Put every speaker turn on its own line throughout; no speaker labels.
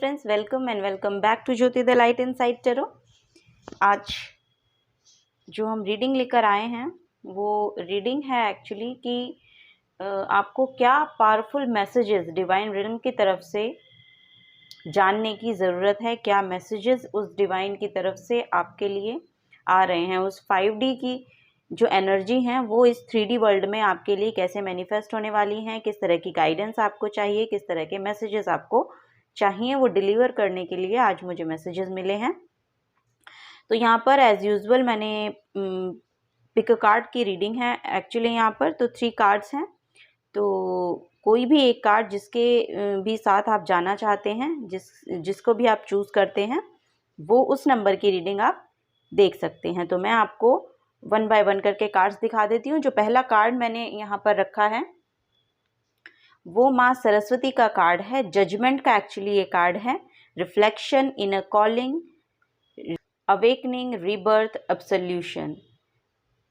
Friends, welcome and welcome back to Jyoti the light inside tarot. आज जो हम reading लेकर आए हैं वो रीडिंग है एक्चुअली कि आपको क्या पावरफुल मैसेजेस डिवाइन रीडिंग की तरफ से जानने की ज़रूरत है, क्या मैसेजेस उस डिवाइन की तरफ से आपके लिए आ रहे हैं, उस 5D की जो एनर्जी हैं वो इस 3D वर्ल्ड में आपके लिए कैसे मैनिफेस्ट होने वाली हैं, किस तरह की गाइडेंस आपको चाहिए, किस तरह के मैसेजेस आपको चाहिए वो डिलीवर करने के लिए आज मुझे मैसेजेस मिले हैं। तो यहाँ पर एज यूजुअल मैंने पिक अ कार्ड की रीडिंग है एक्चुअली। यहाँ पर तो 3 कार्ड्स हैं, तो कोई भी एक कार्ड जिसके भी साथ आप जाना चाहते हैं, जिसको भी आप चूज़ करते हैं, वो उस नंबर की रीडिंग आप देख सकते हैं। तो मैं आपको 1 बाय 1 करके कार्ड्स दिखा देती हूँ। जो पहला कार्ड मैंने यहाँ पर रखा है वो माँ सरस्वती का कार्ड है। जजमेंट का एक्चुअली ये कार्ड है। Reflection, inner calling, awakening, rebirth, absolution.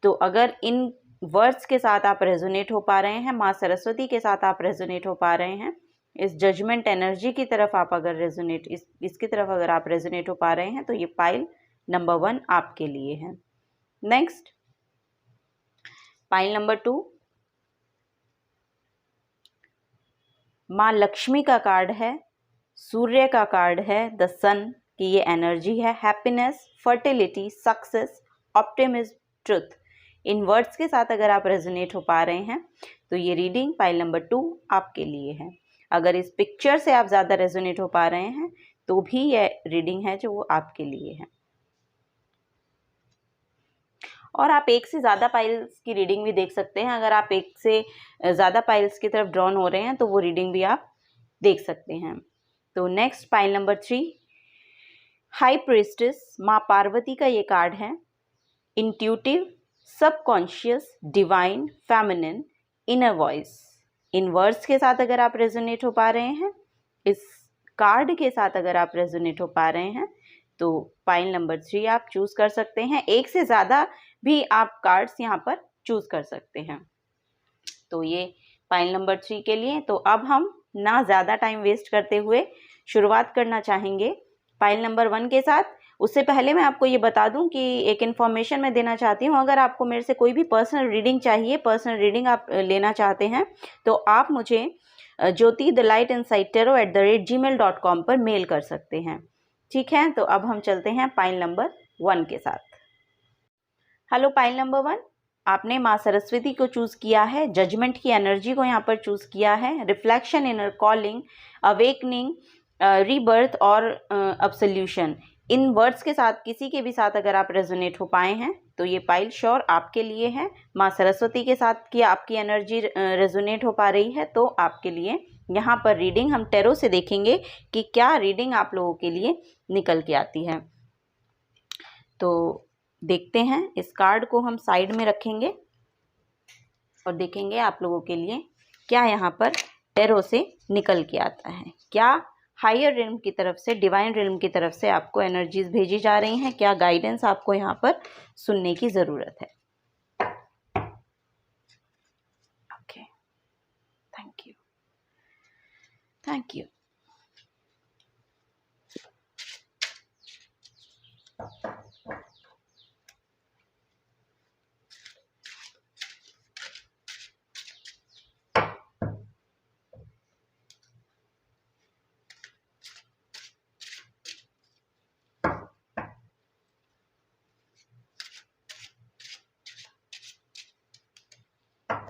तो अगर इन वर्ड्स के साथ आप रेजोनेट हो पा रहे हैं, माँ सरस्वती के साथ आप रेजोनेट हो पा रहे हैं, इस जजमेंट एनर्जी की तरफ आप अगर रेजोनेट इसकी तरफ अगर आप रेजोनेट हो पा रहे हैं, तो ये पाइल नंबर 1 आपके लिए है। नेक्स्ट पाइल नंबर 2 माँ लक्ष्मी का कार्ड है। सूर्य का कार्ड है, द सन की ये एनर्जी है। Happiness, fertility, success, optimism, truth. इन वर्ड्स के साथ अगर आप रेजोनेट हो पा रहे हैं तो ये रीडिंग पाइल नंबर 2 आपके लिए है। अगर इस पिक्चर से आप ज़्यादा रेजोनेट हो पा रहे हैं तो भी ये रीडिंग है जो वो आपके लिए है। और आप एक से ज़्यादा पाइल्स की रीडिंग भी देख सकते हैं। अगर आप एक से ज़्यादा पाइल्स की तरफ ड्रॉन हो रहे हैं तो वो रीडिंग भी आप देख सकते हैं। तो next pile number 3 high priestess, माँ पार्वती का ये कार्ड है। Intuitive, subconscious, divine, feminine, inner voice. इन वर्ड्स के साथ अगर आप रेजोनेट हो पा रहे हैं, इस कार्ड के साथ अगर आप रेजोनेट हो पा रहे हैं, तो पाइल नंबर 3 आप चूज कर सकते हैं। एक से ज़्यादा भी आप कार्ड्स यहाँ पर चूज कर सकते हैं। तो ये पाइल नंबर 3 के लिए। तो अब हम ना ज़्यादा टाइम वेस्ट करते हुए शुरुआत करना चाहेंगे पाइल नंबर 1 के साथ। उससे पहले मैं आपको ये बता दूं कि एक इन्फॉर्मेशन मैं देना चाहती हूँ। अगर आपको मेरे से कोई भी पर्सनल रीडिंग चाहिए, पर्सनल रीडिंग आप लेना चाहते हैं, तो आप मुझे jyotidelightinsidetaro@gmail.com पर मेल कर सकते हैं। ठीक है, तो अब हम चलते हैं पाइल नंबर 1 के साथ। हेलो पाइल नंबर 1, आपने माँ सरस्वती को चूज़ किया है। जजमेंट की एनर्जी को यहाँ पर चूज़ किया है। Reflection, inner calling, awakening, rebirth और एब्सोल्यूशन। इन वर्ड्स के साथ किसी के भी साथ अगर आप रेजोनेट हो पाए हैं तो ये पाइल श्योर आपके लिए है। माँ सरस्वती के साथ की आपकी एनर्जी रेजोनेट हो पा रही है तो आपके लिए यहाँ पर रीडिंग हम टैरो से देखेंगे कि क्या रीडिंग आप लोगों के लिए निकल के आती है। तो देखते हैं, इस कार्ड को हम साइड में रखेंगे और देखेंगे आप लोगों के लिए क्या यहाँ पर टैरो से निकल के आता है। क्या हायर रिल्म की तरफ से, डिवाइन रिल्म की तरफ से आपको एनर्जीज भेजी जा रही हैं, क्या गाइडेंस आपको यहाँ पर सुनने की ज़रूरत है। Okay, thank you, thank you.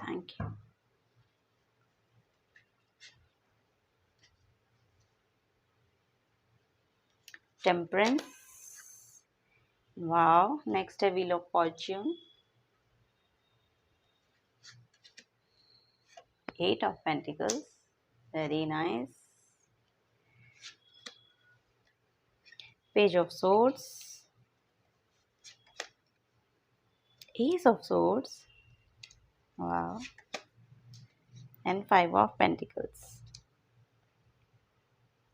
Thank you. Temperance, wow. Next है wheel of fortune, 8 of pentacles, very nice. Page of swords, ace of swords, wow, and 5 of pentacles.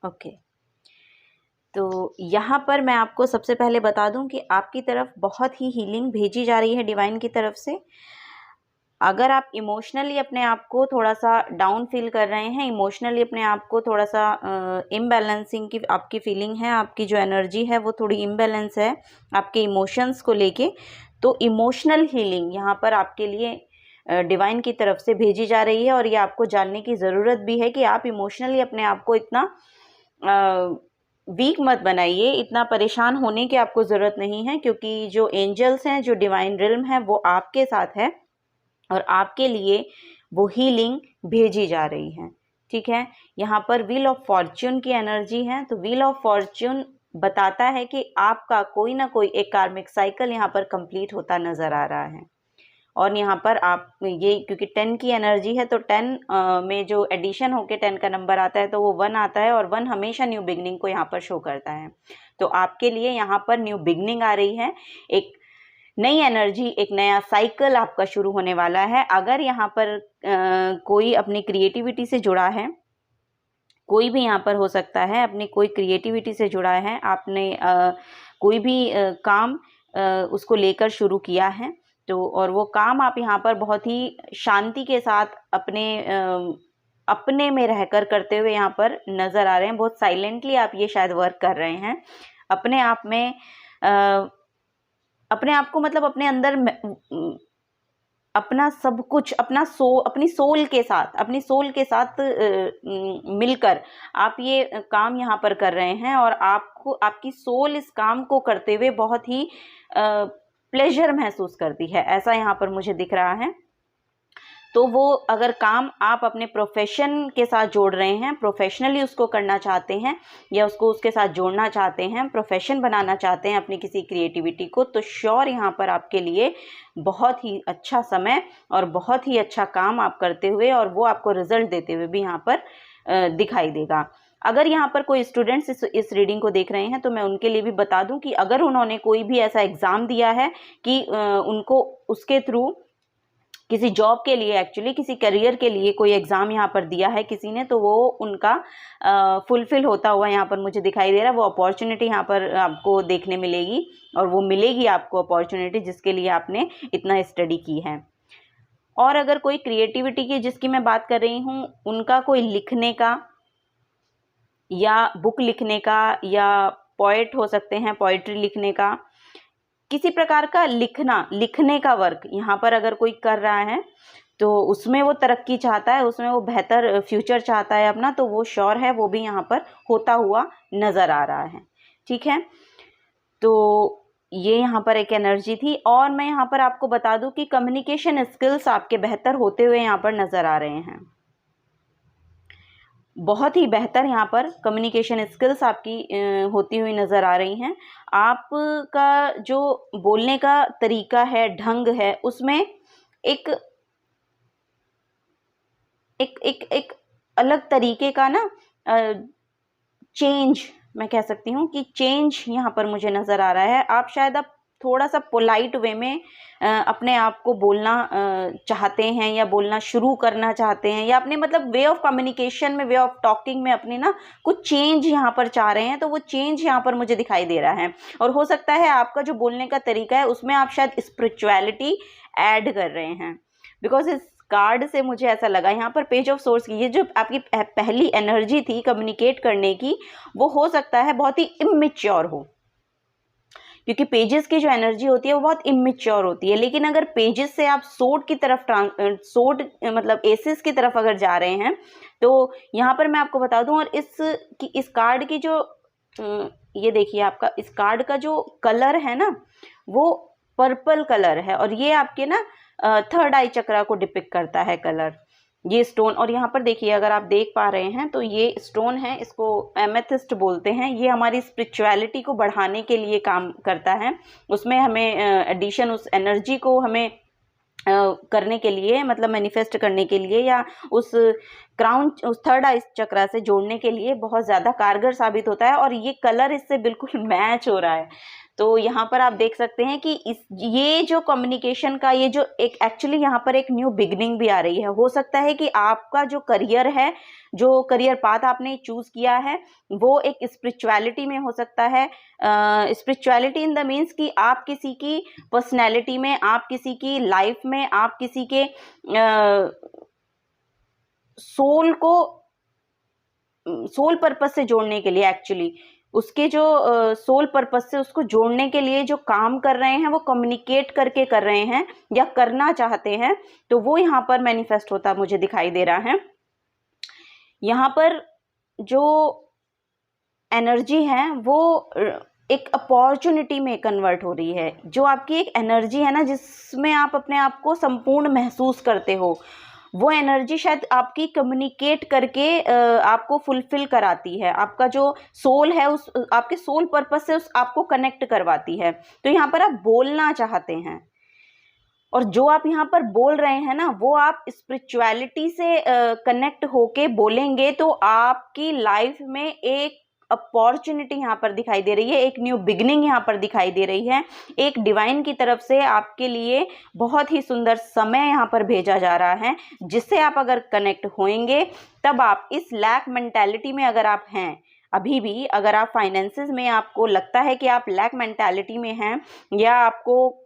Okay, तो यहाँ पर मैं आपको सबसे पहले बता दूं कि आपकी तरफ बहुत ही हीलिंग भेजी जा रही है डिवाइन की तरफ से। अगर आप इमोशनली अपने आप को थोड़ा सा डाउन फील कर रहे हैं, इमोशनली अपने आप को थोड़ा सा इम्बैलेंसिंग की आपकी फीलिंग है, आपकी जो एनर्जी है वो थोड़ी इम्बैलेंस है आपके इमोशंस को लेके, तो इमोशनल हीलिंग यहाँ पर आपके लिए डिवाइन की तरफ से भेजी जा रही है। और ये आपको जानने की ज़रूरत भी है कि आप इमोशनली अपने आप को इतना वीक मत बनाइए, इतना परेशान होने की आपको ज़रूरत नहीं है, क्योंकि जो एंजल्स हैं, जो डिवाइन रिल्म है, वो आपके साथ है और आपके लिए वो हीलिंग भेजी जा रही है। ठीक है, यहाँ पर व्हील ऑफ फॉर्च्यून की एनर्जी है, तो व्हील ऑफ फॉर्च्यून बताता है कि आपका कोई ना कोई एक कार्मिक साइकिल यहाँ पर कंप्लीट होता नज़र आ रहा है। और यहाँ पर आप ये, क्योंकि 10 की एनर्जी है, तो 10 में जो एडिशन होके 10 का नंबर आता है तो वो 1 आता है, और 1 हमेशा न्यू बिगनिंग को यहाँ पर शो करता है। तो आपके लिए यहाँ पर न्यू बिगनिंग आ रही है, एक नई एनर्जी, एक नया साइकिल आपका शुरू होने वाला है। अगर यहाँ पर कोई अपनी क्रिएटिविटी से जुड़ा है, कोई भी यहाँ पर हो सकता है अपनी कोई क्रिएटिविटी से जुड़ा है, आपने कोई भी काम उसको लेकर शुरू किया है, तो और वो काम आप यहाँ पर बहुत ही शांति के साथ अपने में रहकर करते हुए यहाँ पर नज़र आ रहे हैं। बहुत साइलेंटली आप ये शायद वर्क कर रहे हैं अपने आप में, अपने आप को, मतलब अपने अंदर अपना सब कुछ, अपनी सोल के साथ मिलकर आप ये काम यहाँ पर कर रहे हैं, और आपको आपकी सोल इस काम को करते हुए बहुत ही प्लेजर महसूस करती है, ऐसा यहाँ पर मुझे दिख रहा है। तो वो अगर काम आप अपने प्रोफेशन के साथ जोड़ रहे हैं, प्रोफेशनली उसको करना चाहते हैं, या उसको उसके साथ जोड़ना चाहते हैं, प्रोफेशन बनाना चाहते हैं अपनी किसी क्रिएटिविटी को, तो श्योर यहाँ पर आपके लिए बहुत ही अच्छा समय और बहुत ही अच्छा काम आप करते हुए, और वो आपको रिजल्ट देते हुए भी यहाँ पर दिखाई देगा। अगर यहाँ पर कोई स्टूडेंट्स इस रीडिंग को देख रहे हैं, तो मैं उनके लिए भी बता दूं कि अगर उन्होंने कोई भी ऐसा एग्ज़ाम दिया है कि उनको उसके थ्रू किसी जॉब के लिए, एक्चुअली किसी करियर के लिए कोई एग्ज़ाम यहाँ पर दिया है किसी ने, तो वो उनका फुलफिल होता हुआ यहाँ पर मुझे दिखाई दे रहा है। वो अपॉर्चुनिटी यहाँ पर आपको देखने मिलेगी, और वो मिलेगी आपको अपॉर्चुनिटी जिसके लिए आपने इतना स्टडी की है। और अगर कोई क्रिएटिविटी की जिसकी मैं बात कर रही हूँ, उनका कोई लिखने का या बुक लिखने का, या पोएट हो सकते हैं, पोइट्री लिखने का, किसी प्रकार का लिखने का वर्क यहाँ पर अगर कोई कर रहा है, तो उसमें वो तरक्की चाहता है, उसमें वो बेहतर फ्यूचर चाहता है अपना, तो वो श्योर है वो भी यहाँ पर होता हुआ नज़र आ रहा है। ठीक है, तो ये यहाँ पर एक एनर्जी थी। और मैं यहाँ पर आपको बता दूं कि कम्युनिकेशन स्किल्स आपके बेहतर होते हुए यहाँ पर नज़र आ रहे हैं, बहुत ही बेहतर यहाँ पर कम्युनिकेशन स्किल्स आपकी होती हुई नज़र आ रही हैं। आपका जो बोलने का तरीका है, ढंग है, उसमें एक एक एक एक अलग तरीके का ना चेंज, मैं कह सकती हूँ कि चेंज यहाँ पर मुझे नज़र आ रहा है। आप शायद अब थोड़ा सा पोलाइट वे में अपने आप को बोलना चाहते हैं, या बोलना शुरू करना चाहते हैं, या अपने मतलब वे ऑफ कम्युनिकेशन में, वे ऑफ टॉकिंग में अपने ना कुछ चेंज यहाँ पर चाह रहे हैं, तो वो चेंज यहाँ पर मुझे दिखाई दे रहा है। और हो सकता है आपका जो बोलने का तरीका है उसमें आप शायद स्पिरिचुअलिटी ऐड कर रहे हैं, बिकॉज इस कार्ड से मुझे ऐसा लगा। यहाँ पर पेज ऑफ सोर्स की ये जो आपकी पहली एनर्जी थी कम्युनिकेट करने की, वो हो सकता है बहुत ही इमेच्योर हो, क्योंकि पेजेस की जो एनर्जी होती है वो बहुत इमेच्योर होती है। लेकिन अगर पेजेस से आप सोर्ड की तरफ मतलब एसेस की तरफ अगर जा रहे हैं, तो यहाँ पर मैं आपको बता दूं, और इस कार्ड की जो ये देखिए, आपका इस कार्ड का जो कलर है ना, वो पर्पल कलर है, और ये आपके ना थर्ड आई चक्रा को डिपिक्ट करता है कलर, ये स्टोन। और यहाँ पर देखिए, अगर आप देख पा रहे हैं तो ये स्टोन है, इसको एमेथिस्ट बोलते हैं। ये हमारी स्पिरिचुअलिटी को बढ़ाने के लिए काम करता है, उसमें हमें एडिशन, उस एनर्जी को हमें करने के लिए, मतलब मैनिफेस्ट करने के लिए, या उस क्राउन, उस थर्ड आई चक्रा से जोड़ने के लिए बहुत ज़्यादा कारगर साबित होता है। और ये कलर इससे बिल्कुल मैच हो रहा है, तो यहाँ पर आप देख सकते हैं कि ये जो कम्युनिकेशन का ये जो एक एक्चुअली यहाँ पर एक न्यू बिगनिंग भी आ रही है। हो सकता है कि आपका जो करियर है, जो करियर पाथ आपने चूज किया है, वो एक स्पिरिचुअलिटी में हो सकता है। स्पिरिचुअलिटी इन द मीन्स कि आप किसी की पर्सनैलिटी में, आप किसी की लाइफ में, आप किसी के सोल को सोल पर्पस से जोड़ने के लिए, एक्चुअली उसके जो सोल पर्पस से उसको जोड़ने के लिए जो काम कर रहे हैं, वो कम्युनिकेट करके कर रहे हैं या करना चाहते हैं, तो वो यहाँ पर मैनिफेस्ट होता मुझे दिखाई दे रहा है। यहाँ पर जो एनर्जी है वो एक अपॉर्चुनिटी में कन्वर्ट हो रही है। जो आपकी एक एनर्जी है ना, जिसमें आप अपने आप को संपूर्ण महसूस करते हो, वो एनर्जी शायद आपकी कम्युनिकेट करके आपको फुलफिल कराती है। आपका जो सोल है उस आपके सोल पर्पस से उस आपको कनेक्ट करवाती है। तो यहाँ पर आप बोलना चाहते हैं, और जो आप यहाँ पर बोल रहे हैं ना, वो आप स्पिरिचुअलिटी से कनेक्ट होके बोलेंगे तो आपकी लाइफ में एक अपॉर्चुनिटी यहाँ पर दिखाई दे रही है, एक न्यू बिगनिंग यहाँ पर दिखाई दे रही है। एक डिवाइन की तरफ से आपके लिए बहुत ही सुंदर समय यहाँ पर भेजा जा रहा है, जिससे आप अगर कनेक्ट होंगे तब आप इस लैक मेंटालिटी में अगर आप हैं, अभी भी अगर आप फाइनेंसेस में आपको लगता है कि आप लैक मेंटालिटी में हैं, या आपको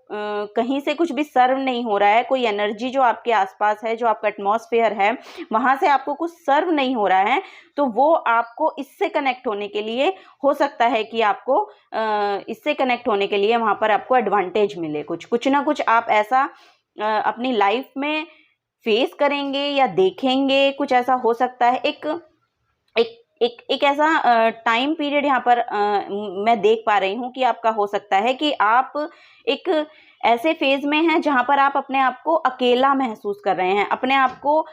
कहीं से कुछ भी सर्व नहीं हो रहा है, कोई एनर्जी जो आपके आसपास है, जो आपका एटमॉस्फेयर है, वहां से आपको कुछ सर्व नहीं हो रहा है, तो वो आपको इससे कनेक्ट होने के लिए हो सकता है कि आपको इससे कनेक्ट होने के लिए वहां पर आपको एडवांटेज मिले। कुछ ना कुछ आप ऐसा अपनी लाइफ में फेस करेंगे या देखेंगे, कुछ ऐसा हो सकता है। एक ऐसा टाइम पीरियड यहाँ पर मैं देख पा रही हूँ कि आपका हो सकता है कि आप एक ऐसे फेज में हैं जहां पर आप अपने आप को अकेला महसूस कर रहे हैं, अपने आप को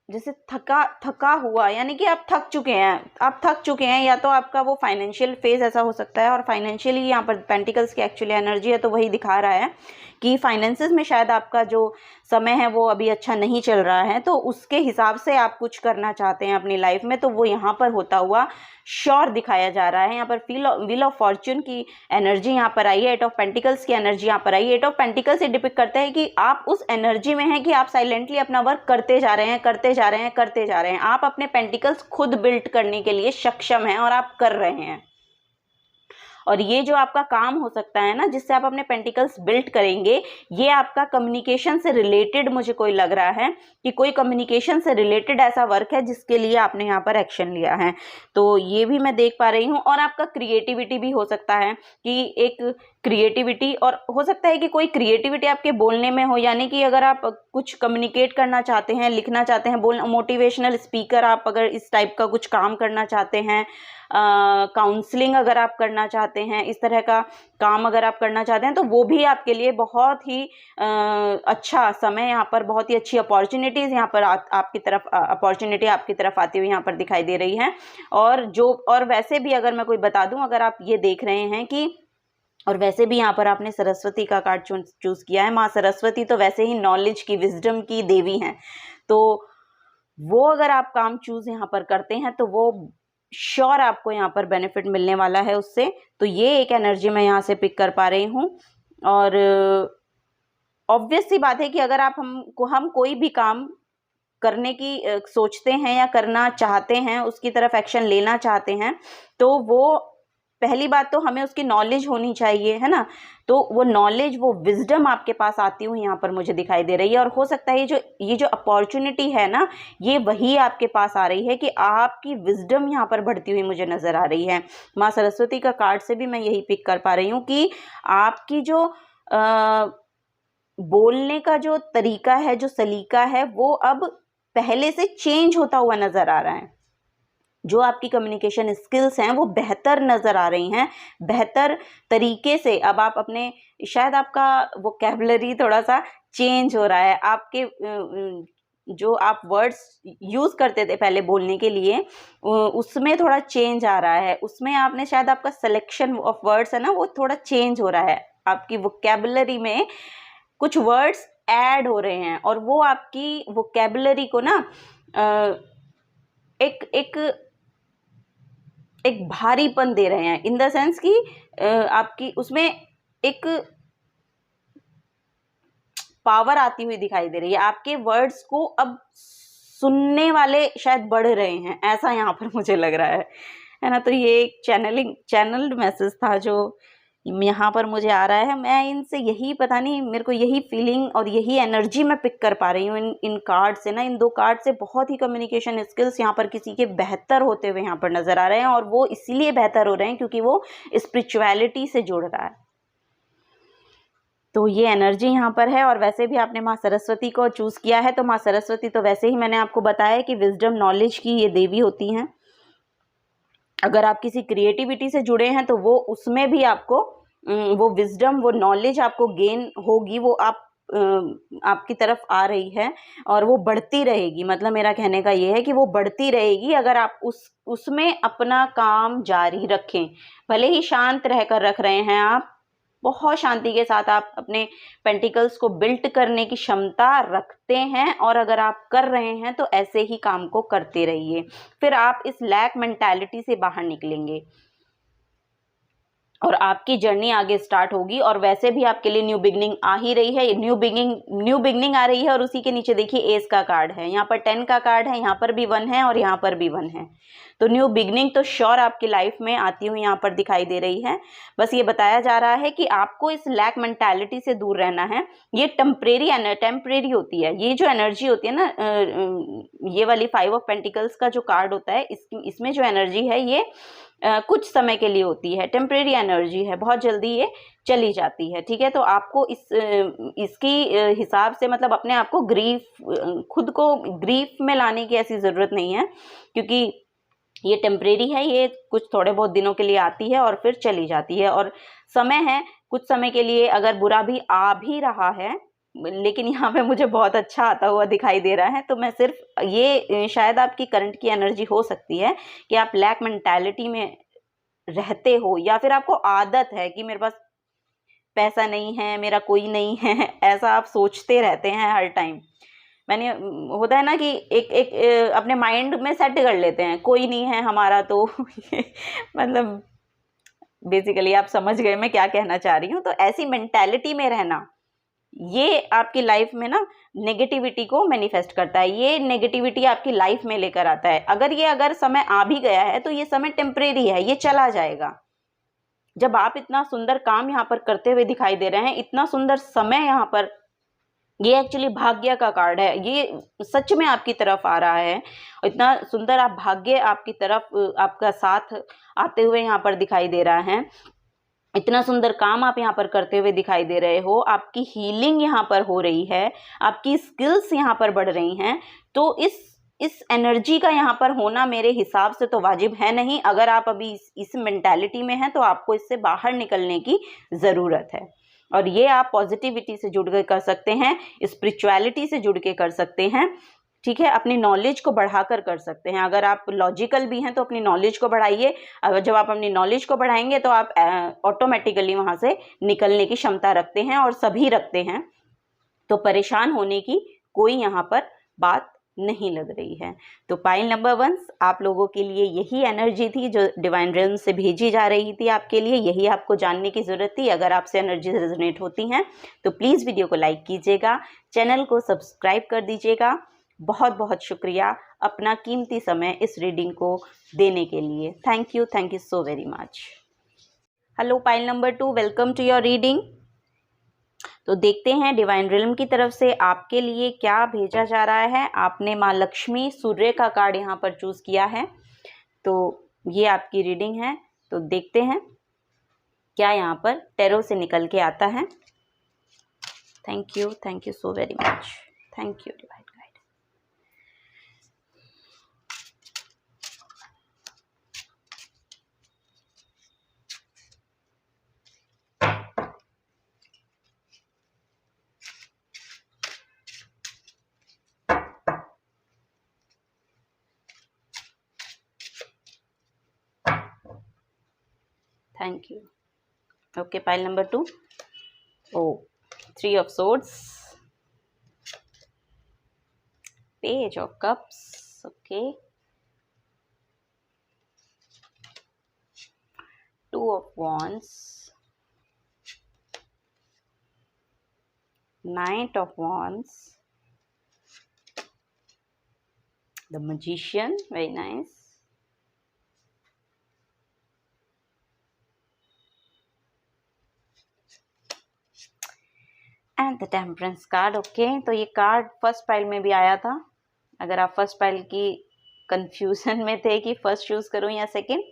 जैसे थका हुआ, यानी कि आप थक चुके हैं। या तो आपका वो फाइनेंशियल फेज ऐसा हो सकता है, और फाइनेंशियली यहाँ पर पेंटिकल्स की एक्चुअली एनर्जी है, तो वही दिखा रहा है कि फाइनेंसेस में शायद आपका जो समय है वो अभी अच्छा नहीं चल रहा है, तो उसके हिसाब से आप कुछ करना चाहते हैं अपनी लाइफ में, तो वो यहाँ पर होता हुआ श्योर दिखाया जा रहा है। यहाँ पर व्हील ऑफ फॉर्च्यून की एनर्जी यहाँ पर आई है, एट ऑफ पेंटिकल्स की एनर्जी यहाँ पर आई है। एट ऑफ पेंटिकल्स ये डिपिक्ट करता है कि आप उस एनर्जी में हैं कि आप साइलेंटली अपना वर्क करते जा रहे हैं। आप अपने पेंटिकल्स खुद बिल्ड करने के लिए सक्षम हैं और आप कर रहे हैं। और ये जो आपका काम हो सकता है ना, जिससे आप अपने पेंटिकल्स बिल्ड करेंगे, ये आपका कम्युनिकेशन से रिलेटेड मुझे कोई लग रहा है कि कोई कम्युनिकेशन से रिलेटेड ऐसा वर्क है जिसके लिए आपने यहाँ पर एक्शन लिया है, तो ये भी मैं देख पा रही हूँ। और आपका क्रिएटिविटी भी हो सकता है कि एक क्रिएटिविटी, और हो सकता है कि कोई क्रिएटिविटी आपके बोलने में हो, यानी कि अगर आप कुछ कम्युनिकेट करना चाहते हैं, लिखना चाहते हैं, बोलना, मोटिवेशनल स्पीकर आप अगर इस टाइप का कुछ काम करना चाहते हैं, काउंसलिंग अगर आप करना चाहते हैं, इस तरह का काम अगर आप करना चाहते हैं, तो वो भी आपके लिए बहुत ही अच्छा समय, यहाँ पर बहुत ही अच्छी अपॉर्चुनिटीज़ यहाँ पर आपकी तरफ अपॉर्चुनिटी आपकी तरफ आती हुई यहाँ पर दिखाई दे रही है। और वैसे भी अगर मैं कोई बता दूं, अगर आप ये देख रहे हैं कि, और वैसे भी यहाँ पर आपने सरस्वती का कार्ड चूज किया है। माँ सरस्वती तो वैसे ही नॉलेज की, विजडम की देवी हैं, तो वो अगर आप काम चूज यहाँ पर करते हैं तो वो श्योर आपको यहाँ पर बेनिफिट मिलने वाला है उससे। तो ये एक एनर्जी मैं यहाँ से पिक कर पा रही हूँ। और ऑब्वियस सी बात है कि अगर हम कोई भी काम करने की सोचते हैं या करना चाहते हैं, उसकी तरफ एक्शन लेना चाहते हैं, तो वो पहली बात तो हमें उसकी नॉलेज होनी चाहिए, है ना। तो वो नॉलेज, वो विजडम आपके पास आती हुई यहाँ पर मुझे दिखाई दे रही है। और हो सकता है ये जो अपॉर्चुनिटी है ना, ये वही आपके पास आ रही है कि आपकी विजडम यहाँ पर बढ़ती हुई मुझे नजर आ रही है। माँ सरस्वती का कार्ड से भी मैं यही पिक कर पा रही हूँ कि आपकी जो बोलने का जो तरीका है, जो सलीका है, वो अब पहले से चेंज होता हुआ नजर आ रहा है। जो आपकी कम्युनिकेशन स्किल्स हैं वो बेहतर नज़र आ रही हैं, बेहतर तरीके से अब आप अपने, शायद आपका वोकैबुलरी थोड़ा सा चेंज हो रहा है। आपके जो आप वर्ड्स यूज़ करते थे पहले बोलने के लिए, उसमें थोड़ा चेंज आ रहा है। उसमें आपने शायद, आपका सिलेक्शन ऑफ वर्ड्स है ना, वो थोड़ा चेंज हो रहा है। आपकी वोकैबुलरी में कुछ वर्ड्स ऐड हो रहे हैं, और वो आपकी वोकैबुलरी को ना एक एक भारीपन दे रहे हैं, इन द सेंस कि आपकी उसमें एक पावर आती हुई दिखाई दे रही है। आपके वर्ड्स को अब सुनने वाले शायद बढ़ रहे हैं, ऐसा यहाँ पर मुझे लग रहा है ना। तो ये एक चैनल्ड मैसेज था जो यहाँ पर मुझे आ रहा है। मैं इनसे यही, पता नहीं मेरे को यही फीलिंग और यही एनर्जी मैं पिक कर पा रही हूँ इन कार्ड से ना। इन 2 कार्ड से बहुत ही कम्युनिकेशन स्किल्स यहाँ पर किसी के बेहतर होते हुए यहाँ पर नजर आ रहे हैं, और वो इसीलिए बेहतर हो रहे हैं क्योंकि वो स्पिरिचुअलिटी से जुड़ रहा है। तो ये एनर्जी यहाँ पर है। और वैसे भी आपने माँ सरस्वती को चूज़ किया है, तो माँ सरस्वती तो वैसे ही मैंने आपको बताया कि विजडम नॉलेज की ये देवी होती हैं। अगर आप किसी क्रिएटिविटी से जुड़े हैं तो वो उसमें भी आपको वो विजडम, वो नॉलेज आपको गेन होगी, वो आपकी तरफ आ रही है और वो बढ़ती रहेगी। मतलब मेरा कहने का ये है कि वो बढ़ती रहेगी अगर आप उसमें अपना काम जारी रखें। भले ही शांत रहकर रख रहे हैं आप, बहुत शांति के साथ आप अपने पेंटिकल्स को बिल्ट करने की क्षमता रखते हैं, और अगर आप कर रहे हैं तो ऐसे ही काम को करते रहिए, फिर आप इस लैक मेंटालिटी से बाहर निकलेंगे और आपकी जर्नी आगे स्टार्ट होगी। और वैसे भी आपके लिए न्यू बिगनिंग आ ही रही है, न्यू बिगनिंग आ रही है। और उसी के नीचे देखिए एस का कार्ड है, यहाँ पर 10 का कार्ड है, यहाँ पर भी 1 है और यहाँ पर भी 1 है। तो न्यू बिगनिंग तो श्योर आपकी लाइफ में आती हुई यहाँ पर दिखाई दे रही है। बस ये बताया जा रहा है कि आपको इस लैक मेंटालिटी से दूर रहना है। ये टेम्परेरी होती है। ये जो एनर्जी होती है ना, ये वाली 5 ऑफ पेंटिकल्स का जो कार्ड होता है, इसमें जो एनर्जी है ये कुछ समय के लिए होती है, टेम्परेरी एनर्जी है, बहुत जल्दी ये चली जाती है। ठीक है, तो आपको इसकी हिसाब से मतलब अपने आप को खुद को ग्रीफ में लाने की ऐसी ज़रूरत नहीं है, क्योंकि ये टेम्परेरी है। ये कुछ थोड़े बहुत दिनों के लिए आती है और फिर चली जाती है, और समय है कुछ समय के लिए। अगर बुरा भी आ भी रहा है, लेकिन यहाँ पे मुझे बहुत अच्छा आता हुआ दिखाई दे रहा है, तो मैं सिर्फ ये शायद आपकी करंट की एनर्जी हो सकती है कि आप लैक मेंटालिटी में रहते हो, या फिर आपको आदत है कि मेरे पास पैसा नहीं है, मेरा कोई नहीं है, ऐसा आप सोचते रहते हैं हर टाइम। मैंने होता है ना कि एक अपने माइंड में सेट कर लेते हैं, कोई नहीं है हमारा तो मतलब बेसिकली आप समझ गए मैं क्या कहना चाह रही हूँ। तो ऐसी मेंटालिटी में रहना, ये आपकी लाइफ में ना नेगेटिविटी को मैनिफेस्ट करता है, ये नेगेटिविटी आपकी लाइफ में लेकर आता है। अगर समय आ भी गया है तो ये समय टेम्परेरी है, ये चला जाएगा। जब आप इतना सुंदर काम यहाँ पर करते हुए दिखाई दे रहे हैं, इतना सुंदर समय यहाँ पर, ये एक्चुअली भाग्य का कार्ड है, ये सच में आपकी तरफ आ रहा है। इतना सुंदर आप भाग्य आपकी तरफ आपका साथ आते हुए यहाँ पर दिखाई दे रहा है। इतना सुंदर काम आप यहाँ पर करते हुए दिखाई दे रहे हो, आपकी हीलिंग यहाँ पर हो रही है, आपकी स्किल्स यहाँ पर बढ़ रही हैं। तो इस एनर्जी का यहाँ पर होना मेरे हिसाब से तो वाजिब है नहीं। अगर आप अभी इस मेंटालिटी में हैं तो आपको इससे बाहर निकलने की ज़रूरत है, और ये आप पॉजिटिविटी से जुड़ के कर सकते हैं, स्पिरिचुअलिटी से जुड़ के कर सकते हैं। ठीक है, अपनी नॉलेज को बढ़ाकर कर सकते हैं। अगर आप लॉजिकल भी हैं तो अपनी नॉलेज को बढ़ाइए। जब आप अपनी नॉलेज को बढ़ाएंगे तो आप ऑटोमेटिकली वहाँ से निकलने की क्षमता रखते हैं, और सभी रखते हैं। तो परेशान होने की कोई यहाँ पर बात नहीं लग रही है। तो पाइल नंबर 1, आप लोगों के लिए यही एनर्जी थी जो डिवाइन रियल्म से भेजी जा रही थी आपके लिए, यही आपको जानने की ज़रूरत थी। अगर आपसे एनर्जी रेजोनेट होती हैं तो प्लीज़ वीडियो को लाइक कीजिएगा, चैनल को सब्सक्राइब कर दीजिएगा। बहुत बहुत शुक्रिया अपना कीमती समय इस रीडिंग को देने के लिए। Thank you so very much. Hello pile number 2, welcome to your reading. तो देखते हैं डिवाइन रियल्म की तरफ से आपके लिए क्या भेजा जा रहा है। आपने माँ लक्ष्मी सूर्य का कार्ड यहाँ पर चूज़ किया है, तो ये आपकी रीडिंग है। तो देखते हैं क्या यहाँ पर टैरो से निकल के आता है। Thank you so very much. Thank you divine guide. Thank you. Okay, pile number 2, oh 3 of swords, page of cups, okay, 2 of Wands, Knight of Wands, the Magician, very nice, and the temperance card. Okay, तो ये card first pile में भी आया था। अगर आप first pile की confusion में थे कि फर्स्ट चूज करूं या सेकंड,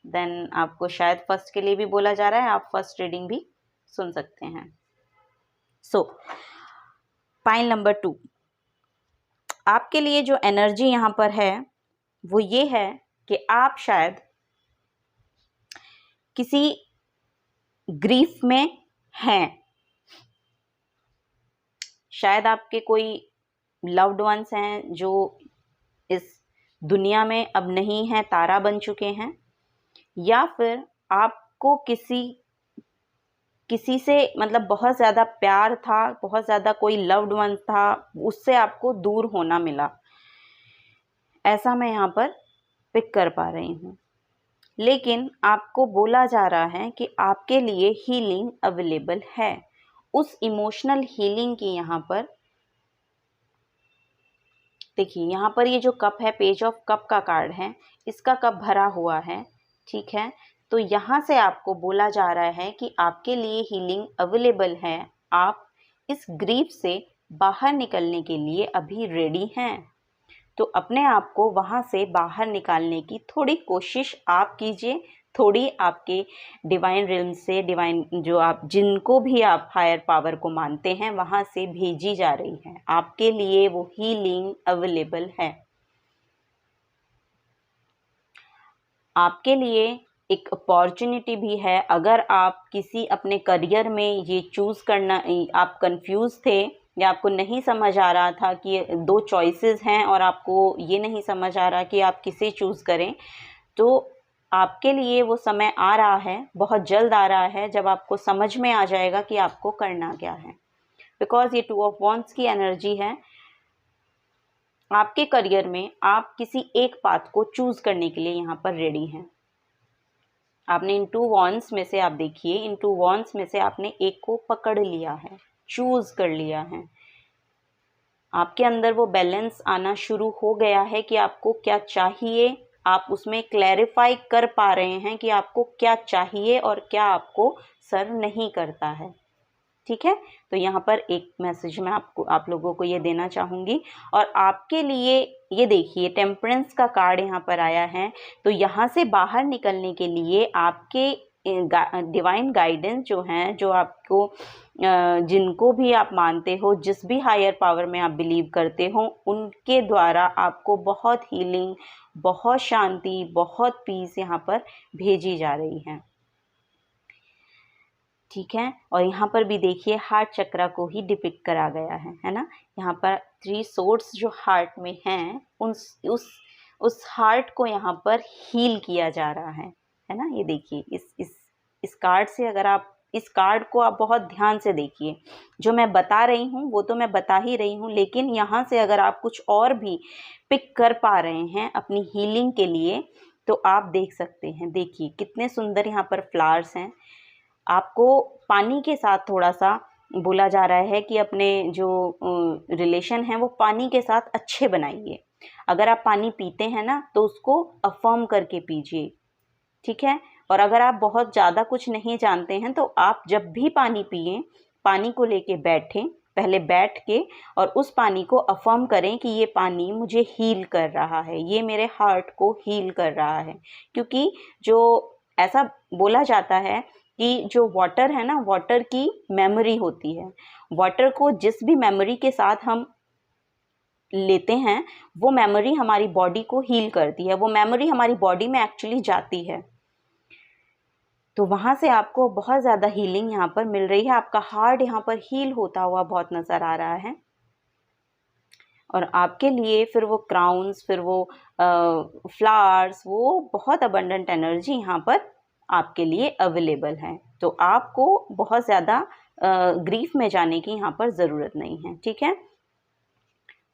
देन आपको शायद फर्स्ट के लिए भी बोला जा रहा है, आप फर्स्ट रीडिंग भी सुन सकते हैं। सो पाइल नंबर 2, आपके लिए जो एनर्जी यहाँ पर है वो ये है कि आप शायद किसी ग्रीफ में हैं। शायद आपके कोई लव्ड वंस हैं जो इस दुनिया में अब नहीं हैं, तारा बन चुके हैं, या फिर आपको किसी से मतलब बहुत ज़्यादा प्यार था, बहुत ज़्यादा कोई लव्ड वन था, उससे आपको दूर होना मिला। ऐसा मैं यहाँ पर पिक कर पा रही हूँ। लेकिन आपको बोला जा रहा है कि आपके लिए हीलिंग अवेलेबल है। उस इमोशनल हीलिंग की यहाँ पर देखिए, यहाँ पर ये जो कप है, पेज ऑफ कप का कार्ड है, इसका कप भरा हुआ है, ठीक है। तो यहाँ से आपको बोला जा रहा है कि आपके लिए हीलिंग अवेलेबल है। आप इस ग्रीफ से बाहर निकलने के लिए अभी रेडी हैं। तो अपने आप को वहाँ से बाहर निकालने की थोड़ी कोशिश आप कीजिए। थोड़ी आपके डिवाइन रिल्म से, डिवाइन जो आप जिनको भी आप हायर पावर को मानते हैं, वहाँ से भेजी जा रही है। आपके लिए वो हीलिंग अवेलेबल है। आपके लिए एक अपॉर्चुनिटी भी है। अगर आप किसी अपने करियर में ये चूज़ करना, आप कंफ्यूज थे या आपको नहीं समझ आ रहा था कि 2 चॉइसेस हैं और आपको ये नहीं समझ आ रहा कि आप किसे चूज़ करें, तो आपके लिए वो समय आ रहा है, बहुत जल्द आ रहा है, जब आपको समझ में आ जाएगा कि आपको करना क्या है। बिकॉज ये 2 ऑफ वॉन्ड्स की एनर्जी है। आपके करियर में आप किसी एक पाथ को चूज करने के लिए यहाँ पर रेडी हैं। आपने इन 2 वॉन्ड्स में से, आप देखिए, इन 2 वॉन्ड्स में से आपने एक को पकड़ लिया है, चूज कर लिया है। आपके अंदर वो बैलेंस आना शुरू हो गया है कि आपको क्या चाहिए। आप उसमें क्लैरिफाई कर पा रहे हैं कि आपको क्या चाहिए और क्या आपको सर्व नहीं करता है, ठीक है। तो यहाँ पर एक मैसेज मैं आप लोगों को ये देना चाहूँगी। और आपके लिए ये देखिए, टेम्परेंस का कार्ड यहाँ पर आया है। तो यहाँ से बाहर निकलने के लिए आपके डिवाइन गाइडेंस जो हैं, जो आपको जिनको भी आप मानते हो, जिस भी हायर पावर में आप बिलीव करते हो, उनके द्वारा आपको बहुत हीलिंग, बहुत शांति, बहुत पीस यहाँ पर भेजी जा रही है, ठीक है। और यहाँ पर भी देखिए, हार्ट चक्रा को ही डिपिक्ट करा गया है ना। यहाँ पर 3 सोर्स जो हार्ट में हैं, उस हार्ट को यहाँ पर हील किया जा रहा है ना। ये देखिए, इस कार्ड से, अगर आप इस कार्ड को आप बहुत ध्यान से देखिए, जो मैं बता रही हूँ वो तो मैं बता ही रही हूँ, लेकिन यहाँ से अगर आप कुछ और भी पिक कर पा रहे हैं अपनी हीलिंग के लिए, तो आप देख सकते हैं। देखिए कितने सुंदर यहाँ पर फ्लावर्स हैं। आपको पानी के साथ थोड़ा सा बोला जा रहा है कि अपने जो रिलेशन है वो पानी के साथ अच्छे बनाइए। अगर आप पानी पीते हैं ना, तो उसको अफर्म करके पीजिए, ठीक है। और अगर आप बहुत ज़्यादा कुछ नहीं जानते हैं, तो आप जब भी पानी पिए, पानी को लेके बैठें, पहले बैठ के और उस पानी को अफर्म करें कि ये पानी मुझे हील कर रहा है, ये मेरे हार्ट को हील कर रहा है। क्योंकि जो ऐसा बोला जाता है कि जो वाटर है ना, वाटर की मेमोरी होती है। वाटर को जिस भी मेमोरी के साथ हम लेते हैं, वो मेमोरी हमारी बॉडी को हील करती है। वो मेमोरी हमारी बॉडी में एक्चुअली जाती है, तो वहाँ से आपको बहुत ज़्यादा हीलिंग यहाँ पर मिल रही है। आपका हार्ट यहाँ पर हील होता हुआ बहुत नज़र आ रहा है। और आपके लिए फिर वो क्राउन्स, फिर वो फ्लावर्स, वो बहुत अबंडेंट एनर्जी यहाँ पर आपके लिए अवेलेबल है। तो आपको बहुत ज़्यादा ग्रीफ में जाने की यहाँ पर ज़रूरत नहीं है, ठीक है।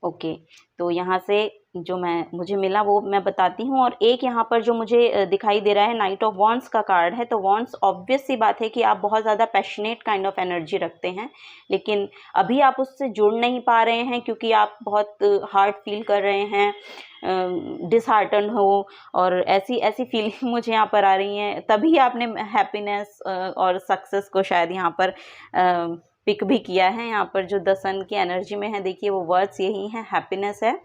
ओके, तो यहाँ से जो मुझे मिला वो मैं बताती हूँ। और एक यहाँ पर जो मुझे दिखाई दे रहा है, नाइट ऑफ वॉन्ड्स का कार्ड है। तो वॉन्ड्स, ऑब्वियस सी बात है कि आप बहुत ज़्यादा पैशनेट काइंड ऑफ एनर्जी रखते हैं, लेकिन अभी आप उससे जुड़ नहीं पा रहे हैं क्योंकि आप बहुत हार्ड फील कर रहे हैं, डिसहार्टन हो, और ऐसी ऐसी फीलिंग मुझे यहाँ पर आ रही हैं। तभी आपने हैप्पीनेस और सक्सेस को शायद यहाँ पर पिक भी किया है। यहाँ पर जो द सन की एनर्जी में है, देखिए वो वर्ड्स यही हैं, हैप्पीनेस है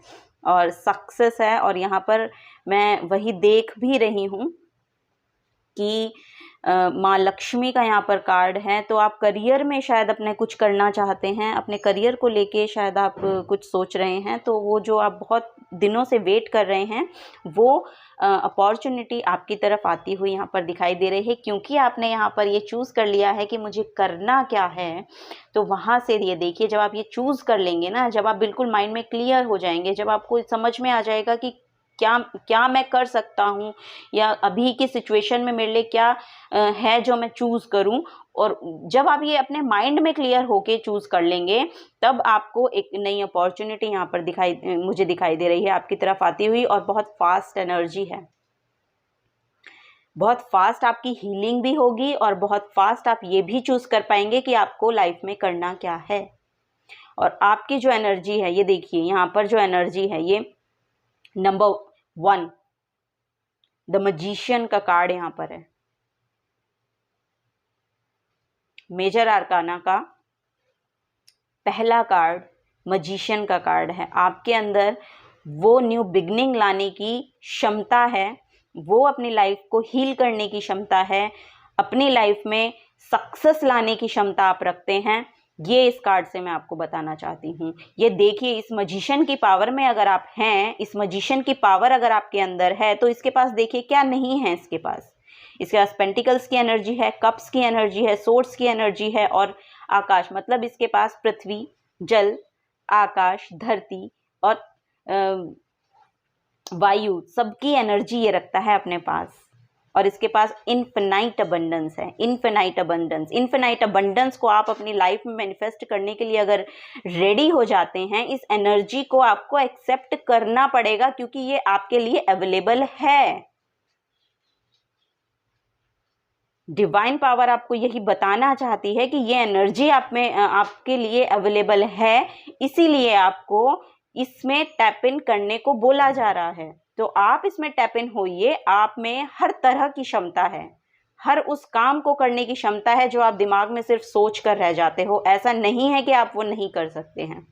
और सक्सेस है। और यहाँ पर मैं वही देख भी रही हूँ कि माँ लक्ष्मी का यहाँ पर कार्ड है। तो आप करियर में शायद अपने कुछ करना चाहते हैं, अपने करियर को लेके शायद आप कुछ सोच रहे हैं। तो वो जो आप बहुत दिनों से वेट कर रहे हैं, वो अपॉर्चुनिटी आपकी तरफ आती हुई यहाँ पर दिखाई दे रही है, क्योंकि आपने यहाँ पर ये चूज़ कर लिया है कि मुझे करना क्या है। तो वहाँ से ये देखिए, जब आप ये चूज़ कर लेंगे ना, जब आप बिल्कुल माइंड में क्लियर हो जाएंगे, जब आपको समझ में आ जाएगा कि क्या क्या मैं कर सकता हूँ, या अभी की सिचुएशन में मेरे लिए क्या है जो मैं चूज़ करूँ, और जब आप ये अपने माइंड में क्लियर होके चूज़ कर लेंगे, तब आपको एक नई अपॉर्चुनिटी यहाँ पर मुझे दिखाई दे रही है आपकी तरफ आती हुई। और बहुत फास्ट एनर्जी है, बहुत फास्ट आपकी हीलिंग भी होगी, और बहुत फास्ट आप ये भी चूज़ कर पाएंगे कि आपको लाइफ में करना क्या है। और आपकी जो एनर्जी है, ये देखिए यहाँ पर जो एनर्जी है, ये नंबर 1 द मैजिशियन का कार्ड यहाँ पर है। मेजर आर्काना का पहला कार्ड मैजिशियन का कार्ड है। आपके अंदर वो न्यू बिगनिंग लाने की क्षमता है, वो अपनी लाइफ को हील करने की क्षमता है, अपनी लाइफ में सक्सेस लाने की क्षमता आप रखते हैं। ये इस कार्ड से मैं आपको बताना चाहती हूँ। ये देखिए, इस मैजिशियन की पावर में अगर आप हैं, इस मैजिशियन की पावर अगर आपके अंदर है, तो इसके पास देखिए क्या नहीं है। इसके पास पेंटिकल्स की एनर्जी है, कप्स की एनर्जी है, सोर्ड्स की एनर्जी है, और आकाश, मतलब इसके पास पृथ्वी, जल, आकाश, धरती और वायु, सबकी एनर्जी ये रखता है अपने पास। और इसके पास इनफिनाइट अबंडेंस है, इनफिनाइट अबंडेंस को आप अपनी लाइफ में मैनिफेस्ट करने के लिए अगर रेडी हो जाते हैं, इस एनर्जी को आपको एक्सेप्ट करना पड़ेगा, क्योंकि ये आपके लिए अवेलेबल है। डिवाइन पावर आपको यही बताना चाहती है कि ये एनर्जी आप में आपके लिए अवेलेबल है, इसीलिए आपको इसमें टैप इन करने को बोला जा रहा है। तो आप इसमें टैप इन होइए। आप में हर तरह की क्षमता है, हर उस काम को करने की क्षमता है जो आप दिमाग में सिर्फ सोच कर रह जाते हो। ऐसा नहीं है कि आप वो नहीं कर सकते हैं।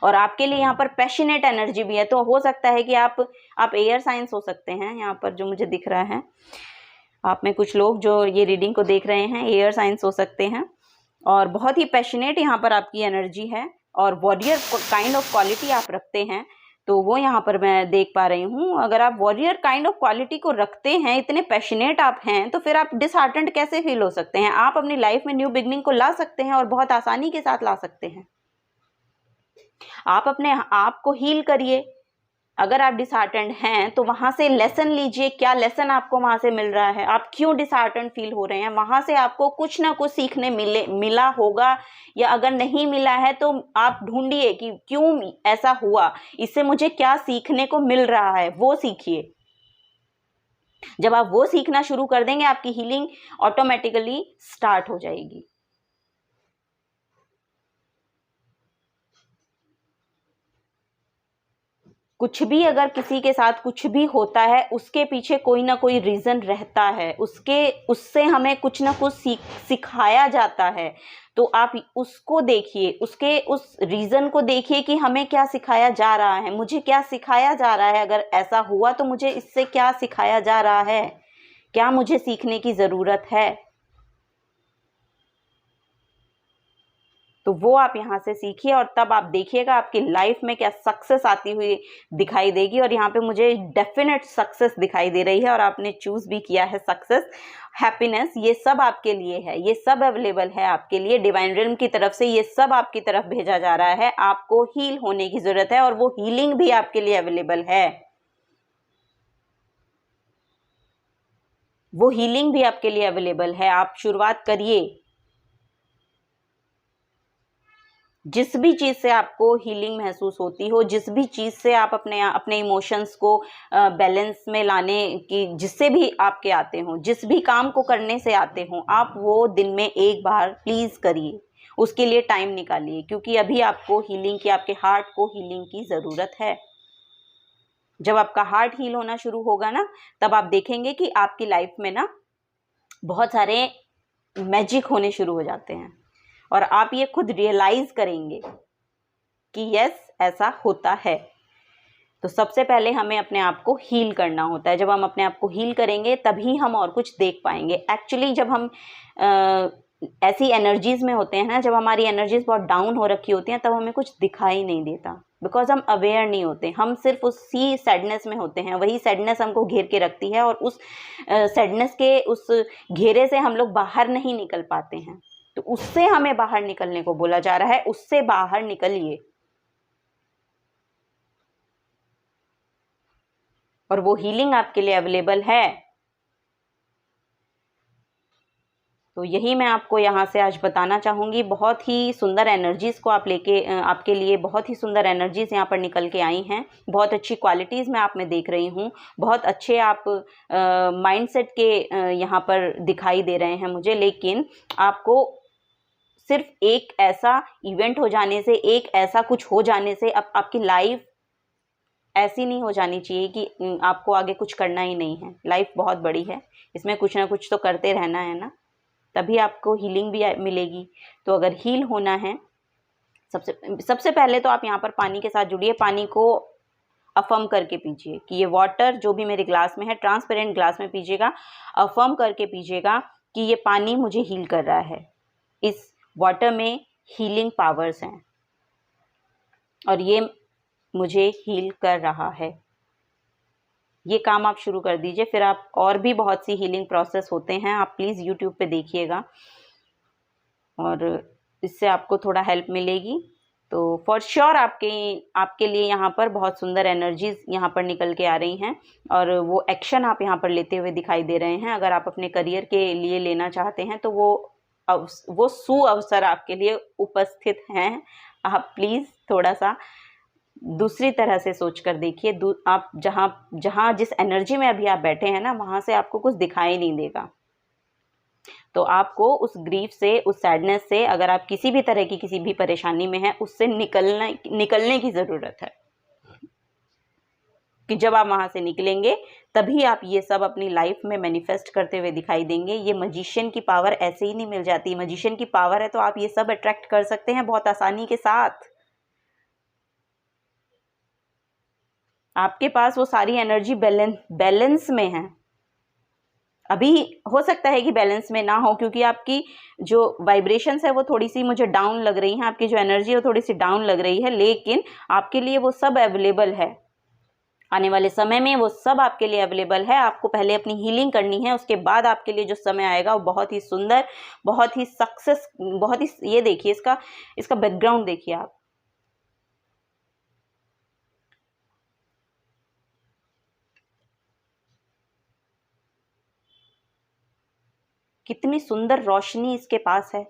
और आपके लिए यहाँ पर पैशनेट एनर्जी भी है। तो हो सकता है कि आप एयर साइंस हो सकते हैं, यहाँ पर जो मुझे दिख रहा है। आप में कुछ लोग जो ये रीडिंग को देख रहे हैं एयर साइंस हो सकते हैं, और बहुत ही पैशनेट यहाँ पर आपकी एनर्जी है, और वॉरियर काइंड ऑफ क्वालिटी आप रखते हैं। तो वो यहाँ पर मैं देख पा रही हूँ। अगर आप वॉरियर काइंड ऑफ क्वालिटी को रखते हैं, इतने पैशनेट आप हैं, तो फिर आप डिसहार्टेंड कैसे फील हो सकते हैं? आप अपनी लाइफ में न्यू बिगनिंग को ला सकते हैं, और बहुत आसानी के साथ ला सकते हैं। आप अपने आप को हील करिए। अगर आप डिसहार्टेंड हैं तो वहां से लेसन लीजिए, क्या लेसन आपको वहां से मिल रहा है, आप क्यों डिसहार्टेंड फील हो रहे हैं, वहां से आपको कुछ ना कुछ सीखने मिला होगा, या अगर नहीं मिला है तो आप ढूंढिए कि क्यों ऐसा हुआ, इससे मुझे क्या सीखने को मिल रहा है, वो सीखिए। जब आप वो सीखना शुरू कर देंगे, आपकी हीलिंग ऑटोमेटिकली स्टार्ट हो जाएगी। कुछ भी अगर किसी के साथ कुछ भी होता है, उसके पीछे कोई ना कोई रीज़न रहता है, उससे हमें कुछ ना कुछ सिखाया जाता है। तो आप उसको देखिए, उस रीज़न को देखिए कि हमें क्या सिखाया जा रहा है, मुझे क्या सिखाया जा रहा है। अगर ऐसा हुआ तो मुझे इससे क्या सिखाया जा रहा है, क्या मुझे सीखने की ज़रूरत है। तो वो आप यहाँ से सीखिए, और तब आप देखिएगा आपकी लाइफ में क्या सक्सेस आती हुई दिखाई देगी। और यहाँ पे मुझे डेफिनेट सक्सेस दिखाई दे रही है, और आपने चूज भी किया है सक्सेस, हैप्पीनेस, ये सब आपके लिए है, ये सब अवेलेबल है आपके लिए। डिवाइन रिल्म की तरफ से ये सब आपकी तरफ भेजा जा रहा है। आपको हील होने की जरूरत है, और वो हीलिंग भी आपके लिए अवेलेबल है। वो हीलिंग भी आपके लिए अवेलेबल है। आप शुरुआत करिए। जिस भी चीज़ से आपको हीलिंग महसूस होती हो, जिस भी चीज़ से आप अपने इमोशंस को बैलेंस में लाने की, जिससे भी आपके आते हों, जिस भी काम को करने से आते हों, आप वो दिन में एक बार प्लीज़ करिए, उसके लिए टाइम निकालिए, क्योंकि अभी आपको हीलिंग की, आपके हार्ट को हीलिंग की ज़रूरत है। जब आपका हार्ट हील होना शुरू होगा ना, तब आप देखेंगे कि आपकी लाइफ में ना बहुत सारे मैजिक होने शुरू हो जाते हैं, और आप ये खुद रियलाइज करेंगे कि यस, ऐसा होता है। तो सबसे पहले हमें अपने आप को हील करना होता है। जब हम अपने आप को हील करेंगे तभी हम और कुछ देख पाएंगे। एक्चुअली जब हम ऐसी एनर्जीज में होते हैं ना, जब हमारी एनर्जीज बहुत डाउन हो रखी होती हैं, तब हमें कुछ दिखाई नहीं देता, बिकॉज हम अवेयर नहीं होते, हम सिर्फ उसी सैडनेस में होते हैं। वही सैडनेस हमको घेर के रखती है, और उस सैडनेस के उस घेरे से हम लोग बाहर नहीं निकल पाते हैं। तो उससे हमें बाहर निकलने को बोला जा रहा है, उससे बाहर निकलिए। और वो हीलिंग आपके लिए अवेलेबल है। तो यही मैं आपको यहाँ से आज बताना चाहूँगी। बहुत ही सुंदर एनर्जीज़ को आप लेके, आपके लिए बहुत ही सुंदर एनर्जीज़ यहाँ पर निकल के आई हैं। बहुत अच्छी क्वालिटीज़ मैं आप में देख रही हूँ। बहुत अच्छे आप माइंडसेट के यहाँ पर दिखाई दे रहे हैं मुझे। लेकिन आपको सिर्फ एक ऐसा इवेंट हो जाने से, एक ऐसा कुछ हो जाने से अब आपकी लाइफ ऐसी नहीं हो जानी चाहिए कि आपको आगे कुछ करना ही नहीं है। लाइफ बहुत बड़ी है, इसमें कुछ ना कुछ तो करते रहना है ना, तभी आपको हीलिंग भी मिलेगी। तो अगर हील होना है, सबसे पहले तो आप यहाँ पर पानी के साथ जुड़िए। पानी को अफर्म करके पीजिए कि ये वाटर जो भी मेरे ग्लास में है, ट्रांसपेरेंट ग्लास में पीजिएगा। अफर्म करके पीजिएगा कि ये पानी मुझे हील कर रहा है। इस वाटर में हीलिंग पावर्स हैं और ये मुझे हील कर रहा है। ये काम आप शुरू कर दीजिए। फिर आप और भी बहुत सी हीलिंग प्रोसेस होते हैं, आप प्लीज़ यूट्यूब पे देखिएगा और इससे आपको थोड़ा हेल्प मिलेगी। तो फॉर श्योर आपके लिए यहाँ पर बहुत सुंदर एनर्जीज यहाँ पर निकल के आ रही हैं और वो एक्शन आप यहाँ पर लेते हुए दिखाई दे रहे हैं। अगर आप अपने करियर के लिए लेना चाहते हैं तो वो सुअवसर आपके लिए उपस्थित हैं। आप प्लीज़ थोड़ा सा दूसरी तरह से सोच कर देखिए। आप जहाँ जिस एनर्जी में अभी आप बैठे हैं ना, वहाँ से आपको कुछ दिखाई नहीं देगा। तो आपको उस ग्रीफ से, उस सैडनेस से, अगर आप किसी भी तरह की किसी भी परेशानी में हैं, उससे निकलने की ज़रूरत है कि जब आप वहाँ से निकलेंगे तभी आप ये सब अपनी लाइफ में मैनिफेस्ट करते हुए दिखाई देंगे। ये मजिशियन की पावर ऐसे ही नहीं मिल जाती। मजिशियन की पावर है तो आप ये सब अट्रैक्ट कर सकते हैं बहुत आसानी के साथ। आपके पास वो सारी एनर्जी बैलेंस में है। अभी हो सकता है कि बैलेंस में ना हो, क्योंकि आपकी जो वाइब्रेशंस है वो थोड़ी सी मुझे डाउन लग रही हैं। आपकी जो एनर्जी है वो थोड़ी सी डाउन लग रही है, लेकिन आपके लिए वो सब अवेलेबल है। आने वाले समय में वो सब आपके लिए अवेलेबल है। आपको पहले अपनी हीलिंग करनी है, उसके बाद आपके लिए जो समय आएगा वो बहुत ही सुंदर, बहुत ही सक्सेस, बहुत ही, ये देखिए इसका बैकग्राउंड देखिए आप। कितनी सुंदर रोशनी इसके पास है।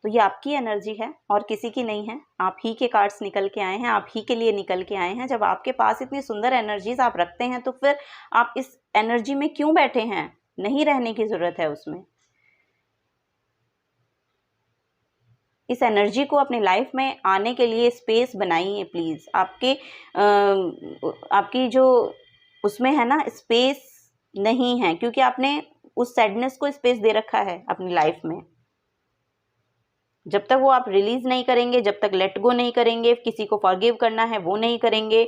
तो ये आपकी एनर्जी है और किसी की नहीं है। आप ही के कार्ड्स निकल के आए हैं, आप ही के लिए निकल के आए हैं। जब आपके पास इतनी सुंदर एनर्जीज आप रखते हैं तो फिर आप इस एनर्जी में क्यों बैठे हैं? नहीं रहने की ज़रूरत है उसमें। इस एनर्जी को अपनी लाइफ में आने के लिए स्पेस बनाइए प्लीज़। आपकी जो उसमें है ना, स्पेस नहीं है, क्योंकि आपने उस सैडनेस को स्पेस दे रखा है अपनी लाइफ में। जब तक वो आप रिलीज नहीं करेंगे, जब तक लेट गो नहीं करेंगे, किसी को फॉरगिव करना है वो नहीं करेंगे,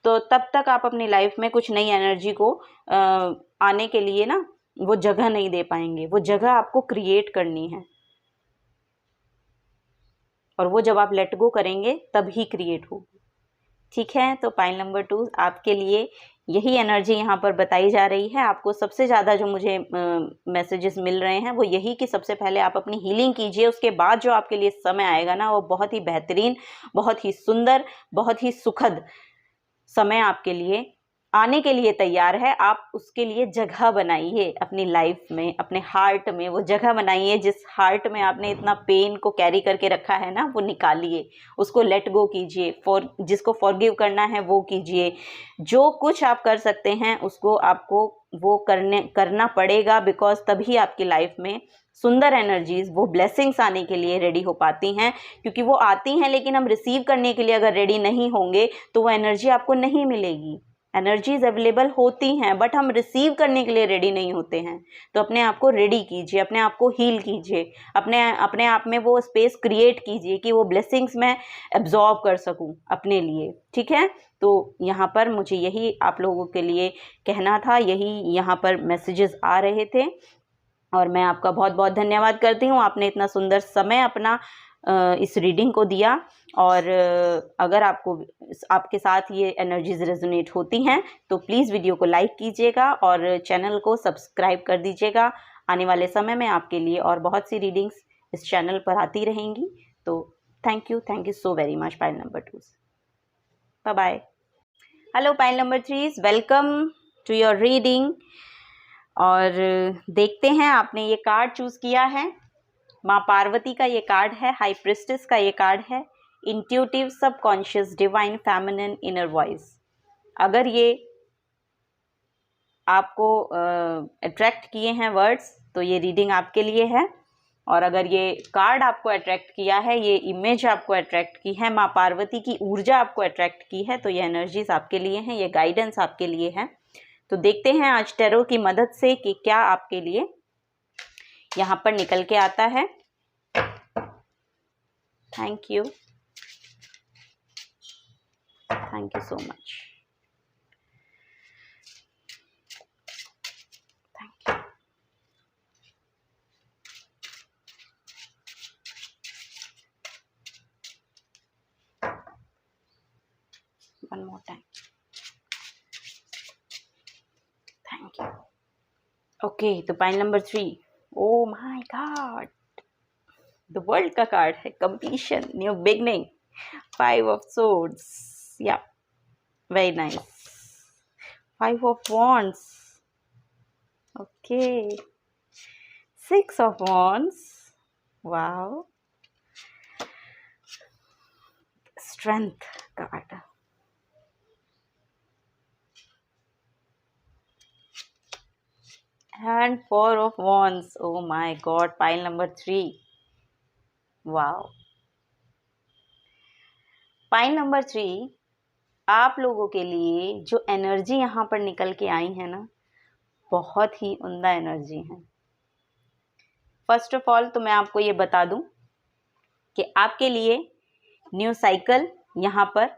तो तब तक आप अपनी लाइफ में कुछ नई एनर्जी को आने के लिए ना वो जगह नहीं दे पाएंगे। वो जगह आपको क्रिएट करनी है, और वो जब आप लेट गो करेंगे तब ही क्रिएट होगी। ठीक है, तो पाइल नंबर 2 आपके लिए यही एनर्जी यहाँ पर बताई जा रही है। आपको सबसे ज़्यादा जो मुझे मैसेजेस मिल रहे हैं वो यही कि सबसे पहले आप अपनी हीलिंग कीजिए, उसके बाद जो आपके लिए समय आएगा ना वो बहुत ही बेहतरीन, बहुत ही सुंदर, बहुत ही सुखद समय आपके लिए आने के लिए तैयार है। आप उसके लिए जगह बनाइए अपनी लाइफ में, अपने हार्ट में वो जगह बनाइए। जिस हार्ट में आपने इतना पेन को कैरी करके रखा है ना, वो निकालिए, उसको लेट गो कीजिए। जिसको फॉरगिव करना है वो कीजिए। जो कुछ आप कर सकते हैं उसको आपको वो करना पड़ेगा, बिकॉज तभी आपकी लाइफ में सुंदर एनर्जीज, वो ब्लेसिंग्स आने के लिए रेडी हो पाती हैं। क्योंकि वो आती हैं, लेकिन हम रिसीव करने के लिए अगर रेडी नहीं होंगे तो वो एनर्जी आपको नहीं मिलेगी। एनर्जीज अवेलेबल होती हैं, बट हम रिसीव करने के लिए रेडी नहीं होते हैं। तो अपने आप को रेडी कीजिए, अपने आप को हील कीजिए, अपने आप में वो स्पेस क्रिएट कीजिए कि वो ब्लेसिंग्स मैं एब्जॉर्ब कर सकूं अपने लिए। ठीक है, तो यहाँ पर मुझे यही आप लोगों के लिए कहना था, यही यहाँ पर मैसेजेस आ रहे थे। और मैं आपका बहुत बहुत धन्यवाद करती हूँ, आपने इतना सुंदर समय अपना इस रीडिंग को दिया। और अगर आपके साथ ये एनर्जीज रेजोनेट होती हैं तो प्लीज़ वीडियो को लाइक कीजिएगा और चैनल को सब्सक्राइब कर दीजिएगा। आने वाले समय में आपके लिए और बहुत सी रीडिंग्स इस चैनल पर आती रहेंगी। तो thank you so very much pile number 2। Bye bye. Hello pile number 3, welcome to your reading. और देखते हैं, आपने ये कार्ड चूज़ किया है, माँ पार्वती का ये कार्ड है, हाई प्रिस्टेस का ये कार्ड है, intuitive, subconscious, divine, feminine, inner voice. अगर ये आपको अट्रैक्ट किए हैं वर्ड्स तो ये रीडिंग आपके लिए है। और अगर ये कार्ड आपको अट्रैक्ट किया है, ये इमेज आपको अट्रैक्ट की है, माँ पार्वती की ऊर्जा आपको अट्रैक्ट की है, तो ये एनर्जीज आपके लिए हैं, ये गाइडेंस आपके लिए है। तो देखते हैं आज टैरो की मदद से कि क्या आपके लिए यहाँ पर निकल के आता है। Thank you so much. Thank you. One more time. Thank you. Okay, तो pile number 3, oh my God, the world का कार्ड है, completion, new beginning, 5 of swords, या very nice, 5 of wands, okay, 6 of wands, wow, strength card, and 4 of wands. Oh my god, pile number 3, wow. Pile number 3, आप लोगों के लिए जो energy यहाँ पर निकल के आई है ना, बहुत ही उम्दा एनर्जी है। फर्स्ट ऑफ ऑल तो मैं आपको ये बता दूं कि आपके लिए न्यू साइकिल यहाँ पर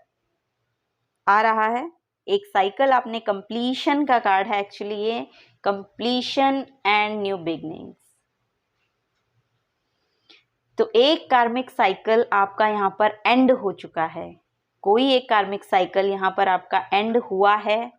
आ रहा है। एक साइकिल, आपने कंप्लीशन का कार्ड है एक्चुअली, ये कंप्लीशन एंड न्यू बिगनिंग्स। तो एक कार्मिक साइकिल आपका यहाँ पर एंड हो चुका है। कोई एक कार्मिक साइकिल यहाँ पर आपका एंड हुआ है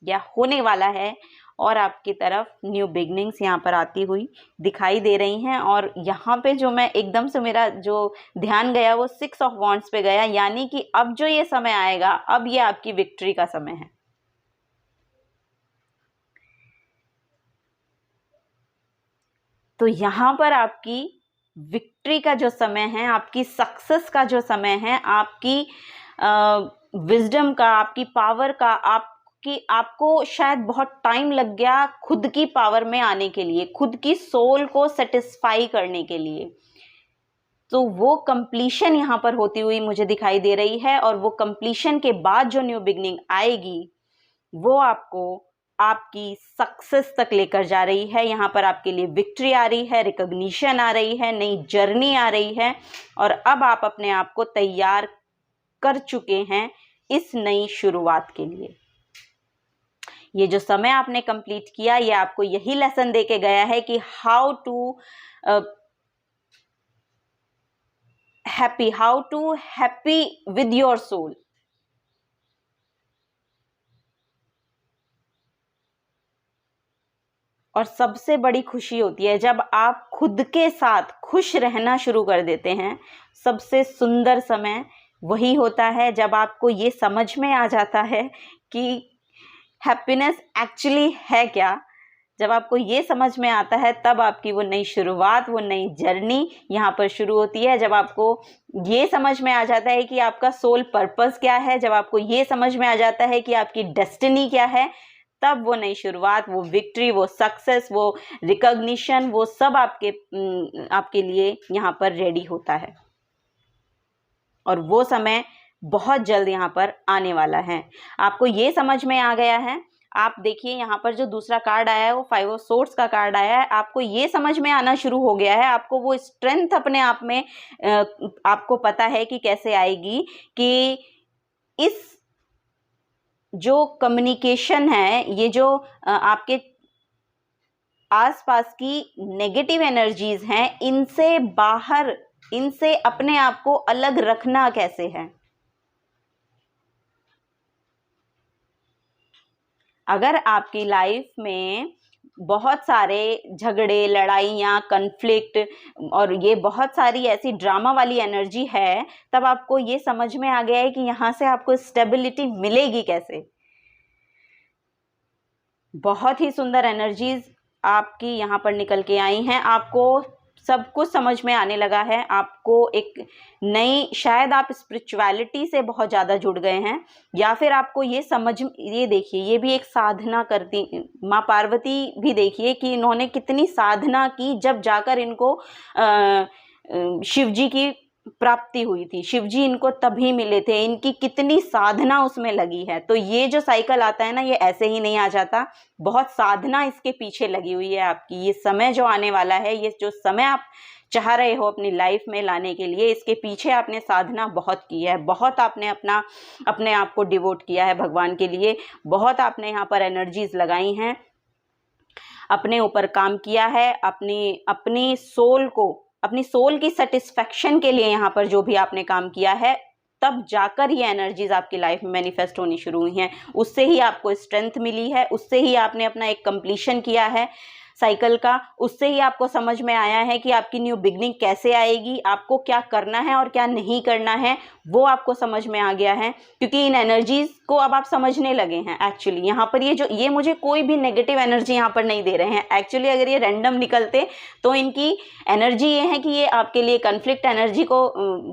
या होने वाला है, और आपकी तरफ न्यू बिगनिंग्स यहाँ पर आती हुई दिखाई दे रही हैं। और यहाँ पे जो मैं एकदम से मेरा जो ध्यान गया वो 6 ऑफ वॉन्ड्स पे गया, यानी कि अब जो ये समय आएगा, अब ये आपकी विक्ट्री का समय है। तो यहाँ पर आपकी विक्ट्री का जो समय है, आपकी सक्सेस का जो समय है, आपकी विजडम का, आपकी पावर का, आपको शायद बहुत टाइम लग गया खुद की पावर में आने के लिए, खुद की सोल को सेटिस्फाई करने के लिए। तो वो कंप्लीशन यहाँ पर होती हुई मुझे दिखाई दे रही है। और वो कंप्लीशन के बाद जो न्यू बिगनिंग आएगी वो आपको आपकी सक्सेस तक लेकर जा रही है। यहाँ पर आपके लिए विक्ट्री आ रही है, रिकॉग्निशन आ रही है, नई जर्नी आ रही है। और अब आप अपने आप को तैयार कर चुके हैं इस नई शुरुआत के लिए। ये जो समय आपने कंप्लीट किया, ये आपको यही लेसन दे के गया है कि how to happy with your soul. और सबसे बड़ी खुशी होती है जब आप खुद के साथ खुश रहना शुरू कर देते हैं। सबसे सुंदर समय वही होता है जब आपको ये समझ में आ जाता है कि हैप्पीनेस एक्चुअली है क्या, जब आपको ये समझ में आता है तब आपकी वो नई शुरुआत, वो नई जर्नी यहाँ पर शुरू होती है। जब आपको ये समझ में आ जाता है कि आपका सोल पर्पस क्या है, जब आपको ये समझ में आ जाता है कि आपकी डेस्टिनी क्या है, तब वो नई शुरुआत, वो विक्ट्री, वो सक्सेस, वो रिकॉग्निशन, वो सब आपके लिए यहाँ पर रेडी होता है। और वो समय बहुत जल्द यहाँ पर आने वाला है। आपको ये समझ में आ गया है। आप देखिए यहाँ पर जो दूसरा कार्ड आया है वो 5 ऑफ सोर्ड्स का कार्ड आया है। आपको ये समझ में आना शुरू हो गया है, आपको वो स्ट्रेंथ अपने आप में आपको पता है कि कैसे आएगी, कि इस जो कम्युनिकेशन है, ये जो आपके आसपास की नेगेटिव एनर्जीज हैं, इनसे बाहर, इनसे अपने आप को अलग रखना कैसे है। अगर आपकी लाइफ में बहुत सारे झगड़े, लड़ाइयाँ, कन्फ्लिक्ट और ये बहुत सारी ऐसी ड्रामा वाली एनर्जी है, तब आपको ये समझ में आ गया है कि यहाँ से आपको स्टेबिलिटी मिलेगी कैसे। बहुत ही सुंदर एनर्जीज आपकी यहाँ पर निकल के आई हैं। आपको सब कुछ समझ में आने लगा है। आपको एक नई, शायद आप स्पिरिचुअलिटी से बहुत ज़्यादा जुड़ गए हैं, या फिर आपको ये देखिए, ये भी एक साधना करती माँ पार्वती भी देखिए कि इन्होंने कितनी साधना की, जब जाकर इनको शिव जी की प्राप्ति हुई थी। शिव जी इनको तभी मिले थे, इनकी कितनी साधना उसमें लगी है। तो ये जो साइकिल आता है ना, ये ऐसे ही नहीं आ जाता, बहुत साधना इसके पीछे लगी हुई है आपकी। ये समय जो आने वाला है, ये जो समय आप चाह रहे हो अपनी लाइफ में लाने के लिए, इसके पीछे आपने साधना बहुत की है, बहुत आपने अपने आप को डिवोट किया है भगवान के लिए, बहुत आपने यहाँ पर एनर्जीज लगाई हैं, अपने ऊपर काम किया है, अपनी सोल की सेटिस्फेक्शन के लिए यहाँ पर जो भी आपने काम किया है, तब जाकर ये एनर्जीज आपकी लाइफ में मैनिफेस्ट होनी शुरू हुई हैं। उससे ही आपको स्ट्रेंथ मिली है, उससे ही आपने अपना एक कंप्लीशन किया है साइकिल का, उससे ही आपको समझ में आया है कि आपकी न्यू बिगनिंग कैसे आएगी, आपको क्या करना है और क्या नहीं करना है, वो आपको समझ में आ गया है। क्योंकि इन एनर्जीज को अब आप समझने लगे हैं। एक्चुअली यहाँ पर ये मुझे कोई भी नेगेटिव एनर्जी यहाँ पर नहीं दे रहे हैं। एक्चुअली अगर ये रैंडम निकलते तो इनकी एनर्जी ये है कि ये आपके लिए कन्फ्लिक्ट एनर्जी को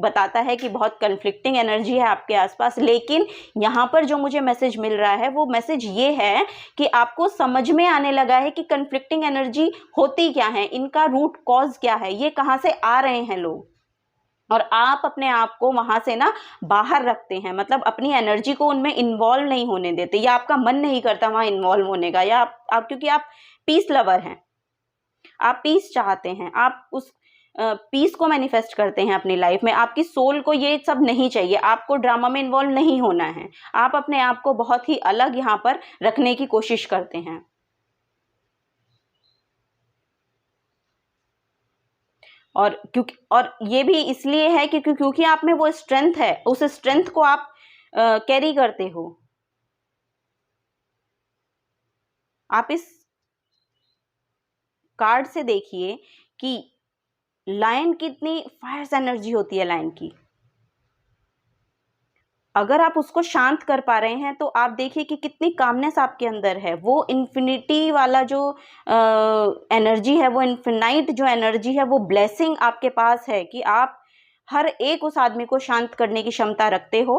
बताता है कि बहुत कन्फ्लिक्टिंग एनर्जी है आपके आसपास। लेकिन यहाँ पर जो मुझे मैसेज मिल रहा है, वो मैसेज ये है कि आपको समझ में आने लगा है कि कन्फ्लिक्टिंग एनर्जी होती क्या है, इनका रूट कॉज क्या है, ये कहाँ से आ रहे हैं लोग, और आप अपने आप को वहां से ना बाहर रखते हैं। मतलब अपनी एनर्जी को उनमें इन्वॉल्व नहीं होने देते, या आपका मन नहीं करता वहां इन्वॉल्व होने का, या आप क्योंकि आप पीस लवर हैं, आप पीस चाहते हैं, आप उस पीस को मैनिफेस्ट करते हैं अपनी लाइफ में। आपकी सोल को ये सब नहीं चाहिए, आपको ड्रामा में इन्वॉल्व नहीं होना है, आप अपने आप को बहुत ही अलग यहाँ पर रखने की कोशिश करते हैं। और ये भी इसलिए है क्योंकि आप में वो स्ट्रेंथ है, उस स्ट्रेंथ को आप कैरी करते हो। आप इस कार्ड से देखिए कि लायन कितनी फायर्स एनर्जी होती है लायन की। अगर आप उसको शांत कर पा रहे हैं तो आप देखिए कि कितनी कामनेस आपके अंदर है। वो इन्फिनिटी वाला जो एनर्जी है, वो इन्फिनाइट जो एनर्जी है, वो ब्लेसिंग आपके पास है कि आप हर एक उस आदमी को शांत करने की क्षमता रखते हो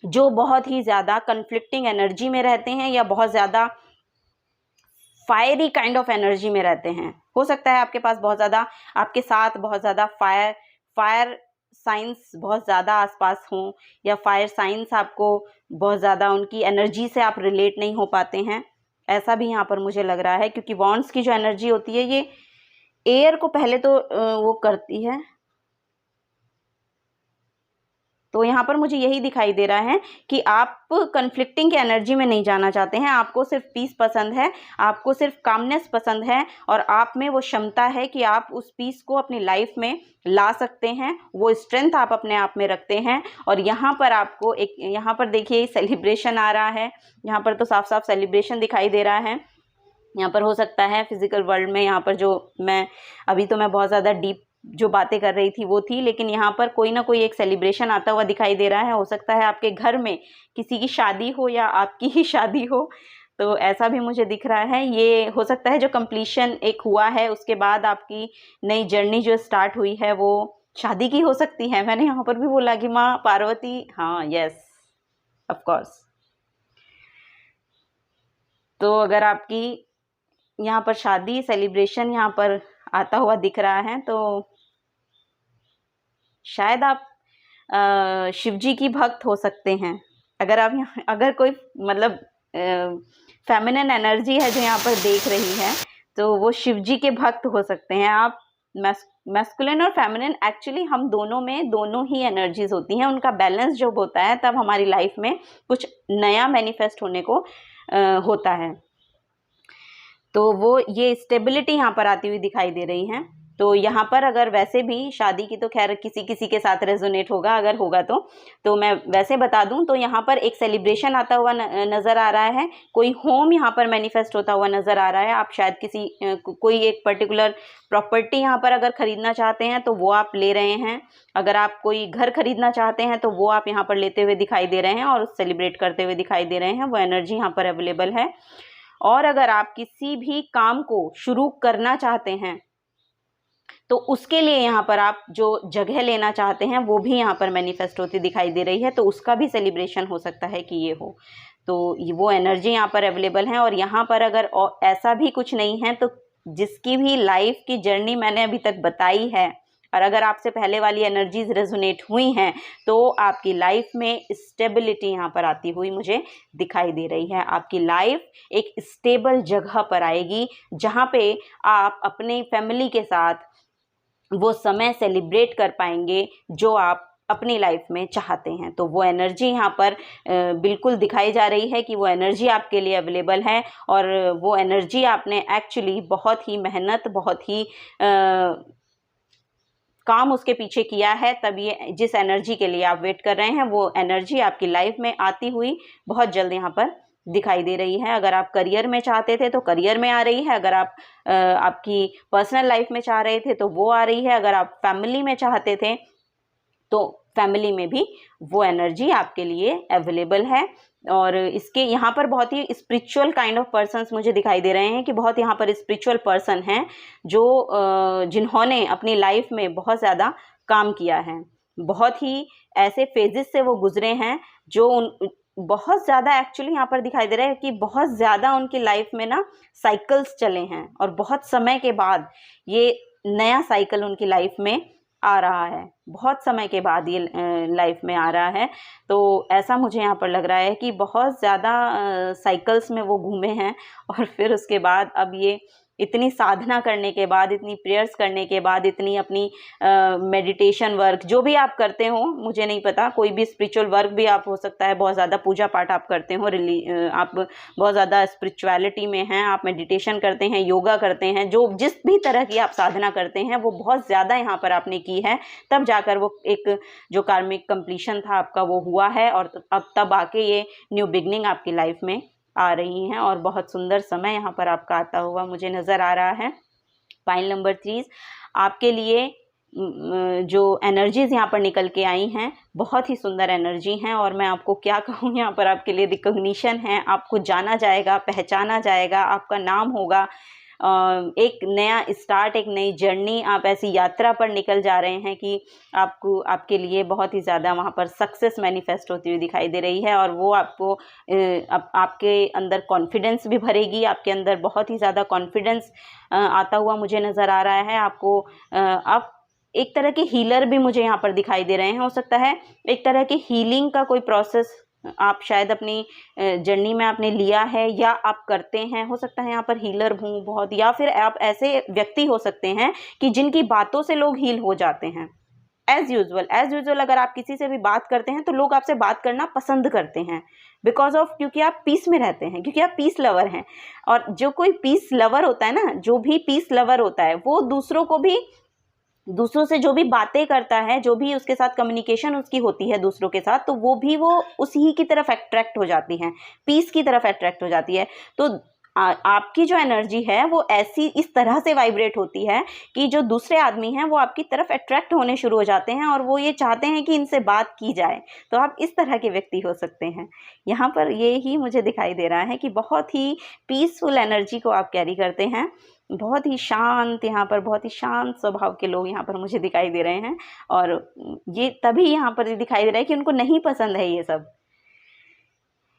जो बहुत ही ज़्यादा कन्फ्लिक्टिंग एनर्जी में रहते हैं या बहुत ज़्यादा फायरी काइंड ऑफ एनर्जी में रहते हैं। हो सकता है आपके पास बहुत ज़्यादा, आपके साथ बहुत ज़्यादा फायर साइंस बहुत ज़्यादा आसपास हों, या फायर साइंस आपको बहुत ज़्यादा उनकी एनर्जी से आप रिलेट नहीं हो पाते हैं, ऐसा भी यहाँ पर मुझे लग रहा है। क्योंकि वॉन्ड्स की जो एनर्जी होती है, ये एयर को पहले तो वो करती है। तो यहाँ पर मुझे यही दिखाई दे रहा है कि आप कन्फ्लिक्टिंग की एनर्जी में नहीं जाना चाहते हैं, आपको सिर्फ पीस पसंद है, आपको सिर्फ कामनेस पसंद है, और आप में वो क्षमता है कि आप उस पीस को अपनी लाइफ में ला सकते हैं। वो स्ट्रेंथ आप अपने आप में रखते हैं। और यहाँ पर आपको यहाँ पर देखिए सेलिब्रेशन आ रहा है, यहाँ पर तो साफ साफ सेलिब्रेशन दिखाई दे रहा है। यहाँ पर हो सकता है फिजिकल वर्ल्ड में, यहाँ पर जो मैं बहुत ज़्यादा डीप जो बातें कर रही थी वो थी, लेकिन यहाँ पर कोई ना कोई एक सेलिब्रेशन आता हुआ दिखाई दे रहा है। हो सकता है आपके घर में किसी की शादी हो या आपकी ही शादी हो, तो ऐसा भी मुझे दिख रहा है। ये हो सकता है जो कंप्लीशन एक हुआ है उसके बाद आपकी नई जर्नी जो स्टार्ट हुई है वो शादी की हो सकती है। मैंने यहाँ पर भी बोला कि माँ पार्वती, हाँ यस ऑफ कोर्स। तो अगर आपकी यहाँ पर शादी सेलिब्रेशन यहाँ पर आता हुआ दिख रहा है तो शायद आप शिव जी की भक्त हो सकते हैं। अगर आप यहाँ, अगर कोई मतलब फेमिनिन एनर्जी है जो यहाँ पर देख रही है तो वो शिव जी के भक्त हो सकते हैं आप। मैस्कुलिन और फेमिनिन एक्चुअली हम दोनों में दोनों ही एनर्जीज होती हैं, उनका बैलेंस जब होता है तब हमारी लाइफ में कुछ नया मैनिफेस्ट होने को होता है। तो वो ये स्टेबिलिटी यहाँ पर आती हुई दिखाई दे रही है। तो यहाँ पर अगर वैसे भी शादी की तो खैर किसी किसी के साथ रेजोनेट होगा, अगर होगा तो मैं वैसे बता दूं तो यहाँ पर एक सेलिब्रेशन आता हुआ नज़र आ रहा है। कोई होम यहाँ पर मैनिफेस्ट होता हुआ नज़र आ रहा है। आप शायद किसी कोई एक पर्टिकुलर प्रॉपर्टी यहाँ पर अगर ख़रीदना चाहते हैं तो वो आप ले रहे हैं। अगर आप कोई घर खरीदना चाहते हैं तो वो आप यहाँ पर लेते हुए दिखाई दे रहे हैं और सेलिब्रेट करते हुए दिखाई दे रहे हैं। वो एनर्जी यहाँ पर अवेलेबल है। और अगर आप किसी भी काम को शुरू करना चाहते हैं तो उसके लिए यहाँ पर आप जो जगह लेना चाहते हैं वो भी यहाँ पर मैनिफेस्ट होती दिखाई दे रही है। तो उसका भी सेलिब्रेशन हो सकता है कि ये हो, तो वो एनर्जी यहाँ पर अवेलेबल है। और यहाँ पर अगर ऐसा भी कुछ नहीं है तो जिसकी भी लाइफ की जर्नी मैंने अभी तक बताई है और अगर आपसे पहले वाली एनर्जीज रेजोनेट हुई हैं तो आपकी लाइफ में स्टेबिलिटी यहाँ पर आती हुई मुझे दिखाई दे रही है। आपकी लाइफ एक स्टेबल जगह पर आएगी जहाँ पे आप अपने फैमिली के साथ वो समय सेलिब्रेट कर पाएंगे जो आप अपनी लाइफ में चाहते हैं। तो वो एनर्जी यहाँ पर बिल्कुल दिखाई जा रही है कि वो एनर्जी आपके लिए अवेलेबल है। और वो एनर्जी आपने एक्चुअली बहुत ही मेहनत, बहुत ही काम उसके पीछे किया है, तब ये जिस एनर्जी के लिए आप वेट कर रहे हैं वो एनर्जी आपकी लाइफ में आती हुई बहुत जल्द यहाँ पर दिखाई दे रही है। अगर आप करियर में चाहते थे तो करियर में आ रही है। अगर आप आपकी पर्सनल लाइफ में चाह रहे थे तो वो आ रही है। अगर आप फैमिली में चाहते थे तो फैमिली में भी वो एनर्जी आपके लिए अवेलेबल है। और इसके यहाँ पर बहुत ही स्पिरिचुअल काइंड ऑफ पर्सन्स मुझे दिखाई दे रहे हैं कि बहुत यहाँ पर स्पिरिचुअल पर्सन हैं जो जिन्होंने अपनी लाइफ में बहुत ज़्यादा काम किया है। बहुत ही ऐसे फेजेस से वो गुजरे हैं जो बहुत ज़्यादा एक्चुअली यहाँ पर दिखाई दे रहा है कि बहुत ज़्यादा उनकी लाइफ में ना साइकिल्स चले हैं और बहुत समय के बाद ये नया साइकिल उनकी लाइफ में आ रहा है। बहुत समय के बाद ये लाइफ में आ रहा है। तो ऐसा मुझे यहाँ पर लग रहा है कि बहुत ज़्यादा साइकिल्स में वो घूमे हैं और फिर उसके बाद अब ये इतनी साधना करने के बाद, इतनी प्रेयर्स करने के बाद, इतनी अपनी मेडिटेशन वर्क जो भी आप करते हो, मुझे नहीं पता, कोई भी स्पिरिचुअल वर्क भी आप हो सकता है, बहुत ज़्यादा पूजा पाठ आप करते हो, आप बहुत ज़्यादा स्पिरिचुअलिटी में हैं, आप मेडिटेशन करते हैं, योगा करते हैं, जो जिस भी तरह की आप साधना करते हैं वो बहुत ज़्यादा यहाँ पर आपने की है, तब जाकर वो एक जो कार्मिक कंप्लीशन था आपका वो हुआ है। और अब तब आके ये न्यू बिगनिंग आपकी लाइफ में आ रही हैं और बहुत सुंदर समय यहाँ पर आपका आता हुआ मुझे नज़र आ रहा है। पाइल नंबर 3 आपके लिए जो एनर्जीज यहाँ पर निकल के आई हैं बहुत ही सुंदर एनर्जी हैं। और मैं आपको क्या कहूँ, यहाँ पर आपके लिए रिकॉग्निशन है, आपको जाना जाएगा, पहचाना जाएगा, आपका नाम होगा। एक नया स्टार्ट, एक नई जर्नी, आप ऐसी यात्रा पर निकल जा रहे हैं कि आपको आपके लिए बहुत ही ज़्यादा वहाँ पर सक्सेस मैनिफेस्ट होती हुई दिखाई दे रही है। और वो आपको आपके अंदर कॉन्फिडेंस भी भरेगी, आपके अंदर बहुत ही ज़्यादा कॉन्फिडेंस आता हुआ मुझे नज़र आ रहा है। आपको आप एक तरह के हीलर भी मुझे यहाँ पर दिखाई दे रहे हैं। हो सकता है एक तरह की हीलिंग का कोई प्रोसेस आप शायद अपनी जर्नी में आपने लिया है या आप करते हैं। हो सकता है यहाँ पर हीलर हूँ बहुत, या फिर आप ऐसे व्यक्ति हो सकते हैं कि जिनकी बातों से लोग हील हो जाते हैं। एज यूजुअल अगर आप किसी से भी बात करते हैं तो लोग आपसे बात करना पसंद करते हैं, बिकॉज ऑफ क्योंकि आप पीस में रहते हैं, क्योंकि आप पीस लवर हैं। और जो कोई पीस लवर होता है ना, जो भी पीस लवर होता है वो दूसरों से जो भी बातें करता है, जो भी उसके साथ कम्युनिकेशन उसकी होती है दूसरों के साथ, तो वो उसी की तरफ अट्रैक्ट हो जाती हैं, पीस की तरफ अट्रैक्ट हो जाती है। तो आपकी जो एनर्जी है वो ऐसी इस तरह से वाइब्रेट होती है कि जो दूसरे आदमी हैं वो आपकी तरफ अट्रैक्ट होने शुरू हो जाते हैं और वो ये चाहते हैं कि इनसे बात की जाए। तो आप इस तरह के व्यक्ति हो सकते हैं। यहाँ पर ये ही मुझे दिखाई दे रहा है कि बहुत ही पीसफुल एनर्जी को आप कैरी करते हैं, बहुत ही शांत, यहाँ पर बहुत ही शांत स्वभाव के लोग यहाँ पर मुझे दिखाई दे रहे हैं। और ये तभी यहाँ पर दिखाई दे रहा है कि उनको नहीं पसंद है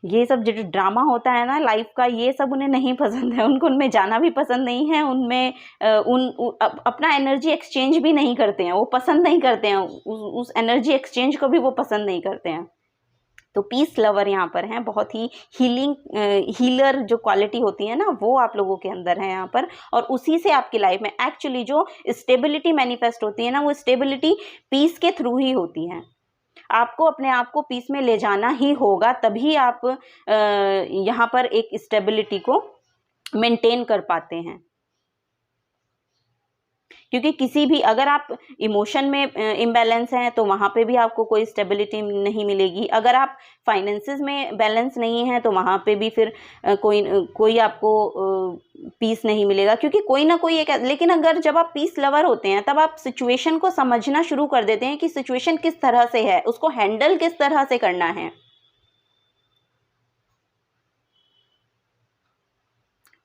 ये सब जो ड्रामा होता है ना लाइफ का, ये सब उन्हें नहीं पसंद है। उनको उनमें जाना भी पसंद नहीं है, उनमें अपना एनर्जी एक्सचेंज भी नहीं करते हैं, वो पसंद नहीं करते हैं, उस एनर्जी एक्सचेंज को भी वो पसंद नहीं करते हैं। तो पीस लवर यहाँ पर हैं, बहुत ही हीलर जो क्वालिटी होती है ना वो आप लोगों के अंदर है यहाँ पर। और उसी से आपकी लाइफ में एक्चुअली जो स्टेबिलिटी मैनिफेस्ट होती है ना, वो स्टेबिलिटी पीस के थ्रू ही होती है। आपको अपने आप को पीस में ले जाना ही होगा, तभी आप यहाँ पर एक स्टेबिलिटी को मेंटेन कर पाते हैं। क्योंकि किसी भी, अगर आप इमोशन में इम्बैलेंस हैं तो वहाँ पे भी आपको कोई स्टेबिलिटी नहीं मिलेगी। अगर आप फाइनेंसेस में बैलेंस नहीं हैं तो वहाँ पे भी फिर कोई आपको पीस नहीं मिलेगा, क्योंकि कोई ना कोई एक। लेकिन अगर जब आप पीस लवर होते हैं तब आप सिचुएशन को समझना शुरू कर देते हैं कि सिचुएशन किस तरह से है, उसको हैंडल किस तरह से करना है।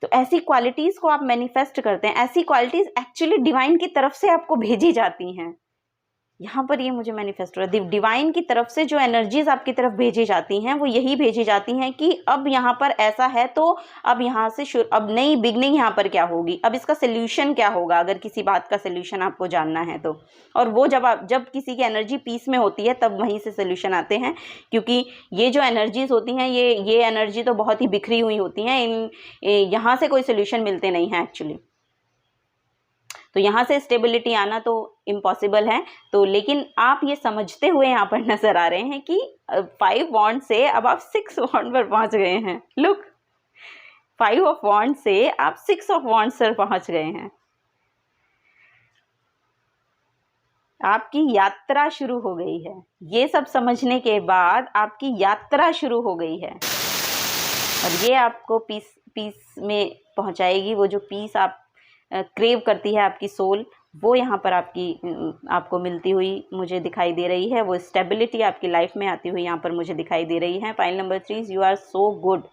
तो ऐसी क्वालिटीज़ को आप मैनिफेस्ट करते हैं। ऐसी क्वालिटीज़ एक्चुअली डिवाइन की तरफ से आपको भेजी जाती हैं। यहाँ पर ये मुझे मैनिफेस्ट हो रहा है, डिवाइन की तरफ से जो एनर्जीज आपकी तरफ भेजी जाती हैं वो यही भेजी जाती हैं कि अब यहाँ पर ऐसा है तो अब यहाँ से अब नई बिगनिंग यहाँ पर क्या होगी, अब इसका सोल्यूशन क्या होगा, अगर किसी बात का सोल्यूशन आपको जानना है तो। और वो जब किसी की एनर्जी पीस में होती है तब वहीं से सोल्यूशन आते हैं, क्योंकि ये जो एनर्जीज होती हैं ये एनर्जी तो बहुत ही बिखरी हुई होती हैं, यहाँ से कोई सोल्यूशन मिलते नहीं हैं एक्चुअली। तो यहाँ से स्टेबिलिटी आना तो इम्पॉसिबल है। तो लेकिन आप ये समझते हुए यहाँ पर नज़र आ रहे हैं कि 5 वॉन्ड से अब आप 6 वॉन्ड पर पहुँच गए हैं। लुक, 5 ऑफ वॉन्ड से आप 6 ऑफ वॉन्ड पर पहुँच गए हैं। आपकी यात्रा शुरू हो गई है। ये सब समझने के बाद आपकी यात्रा शुरू हो गई है और ये आपको पीस में पहुँचाएगी। वो जो पीस आप क्रेव करती है आपकी सोल, वो यहाँ पर आपको मिलती हुई मुझे दिखाई दे रही है। वो स्टेबिलिटी आपकी लाइफ में आती हुई यहाँ पर मुझे दिखाई दे रही है। Pile number 3, you are so good,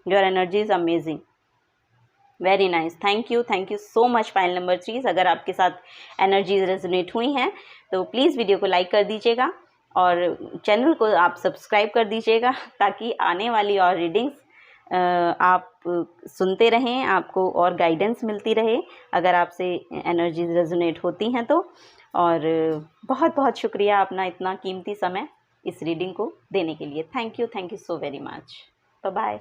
your energy is amazing, very nice, thank you so much pile number 3। अगर आपके साथ एनर्जीज रेजोनेट हुई हैं तो प्लीज़ वीडियो को लाइक कर दीजिएगा और चैनल को आप सब्सक्राइब कर दीजिएगा, ताकि आने वाली और रीडिंग्स आप सुनते रहें, आपको और गाइडेंस मिलती रहे अगर आपसे एनर्जीज रेजोनेट होती हैं तो। और बहुत बहुत शुक्रिया अपना इतना कीमती समय इस रीडिंग को देने के लिए। Thank you so very much. Bye bye.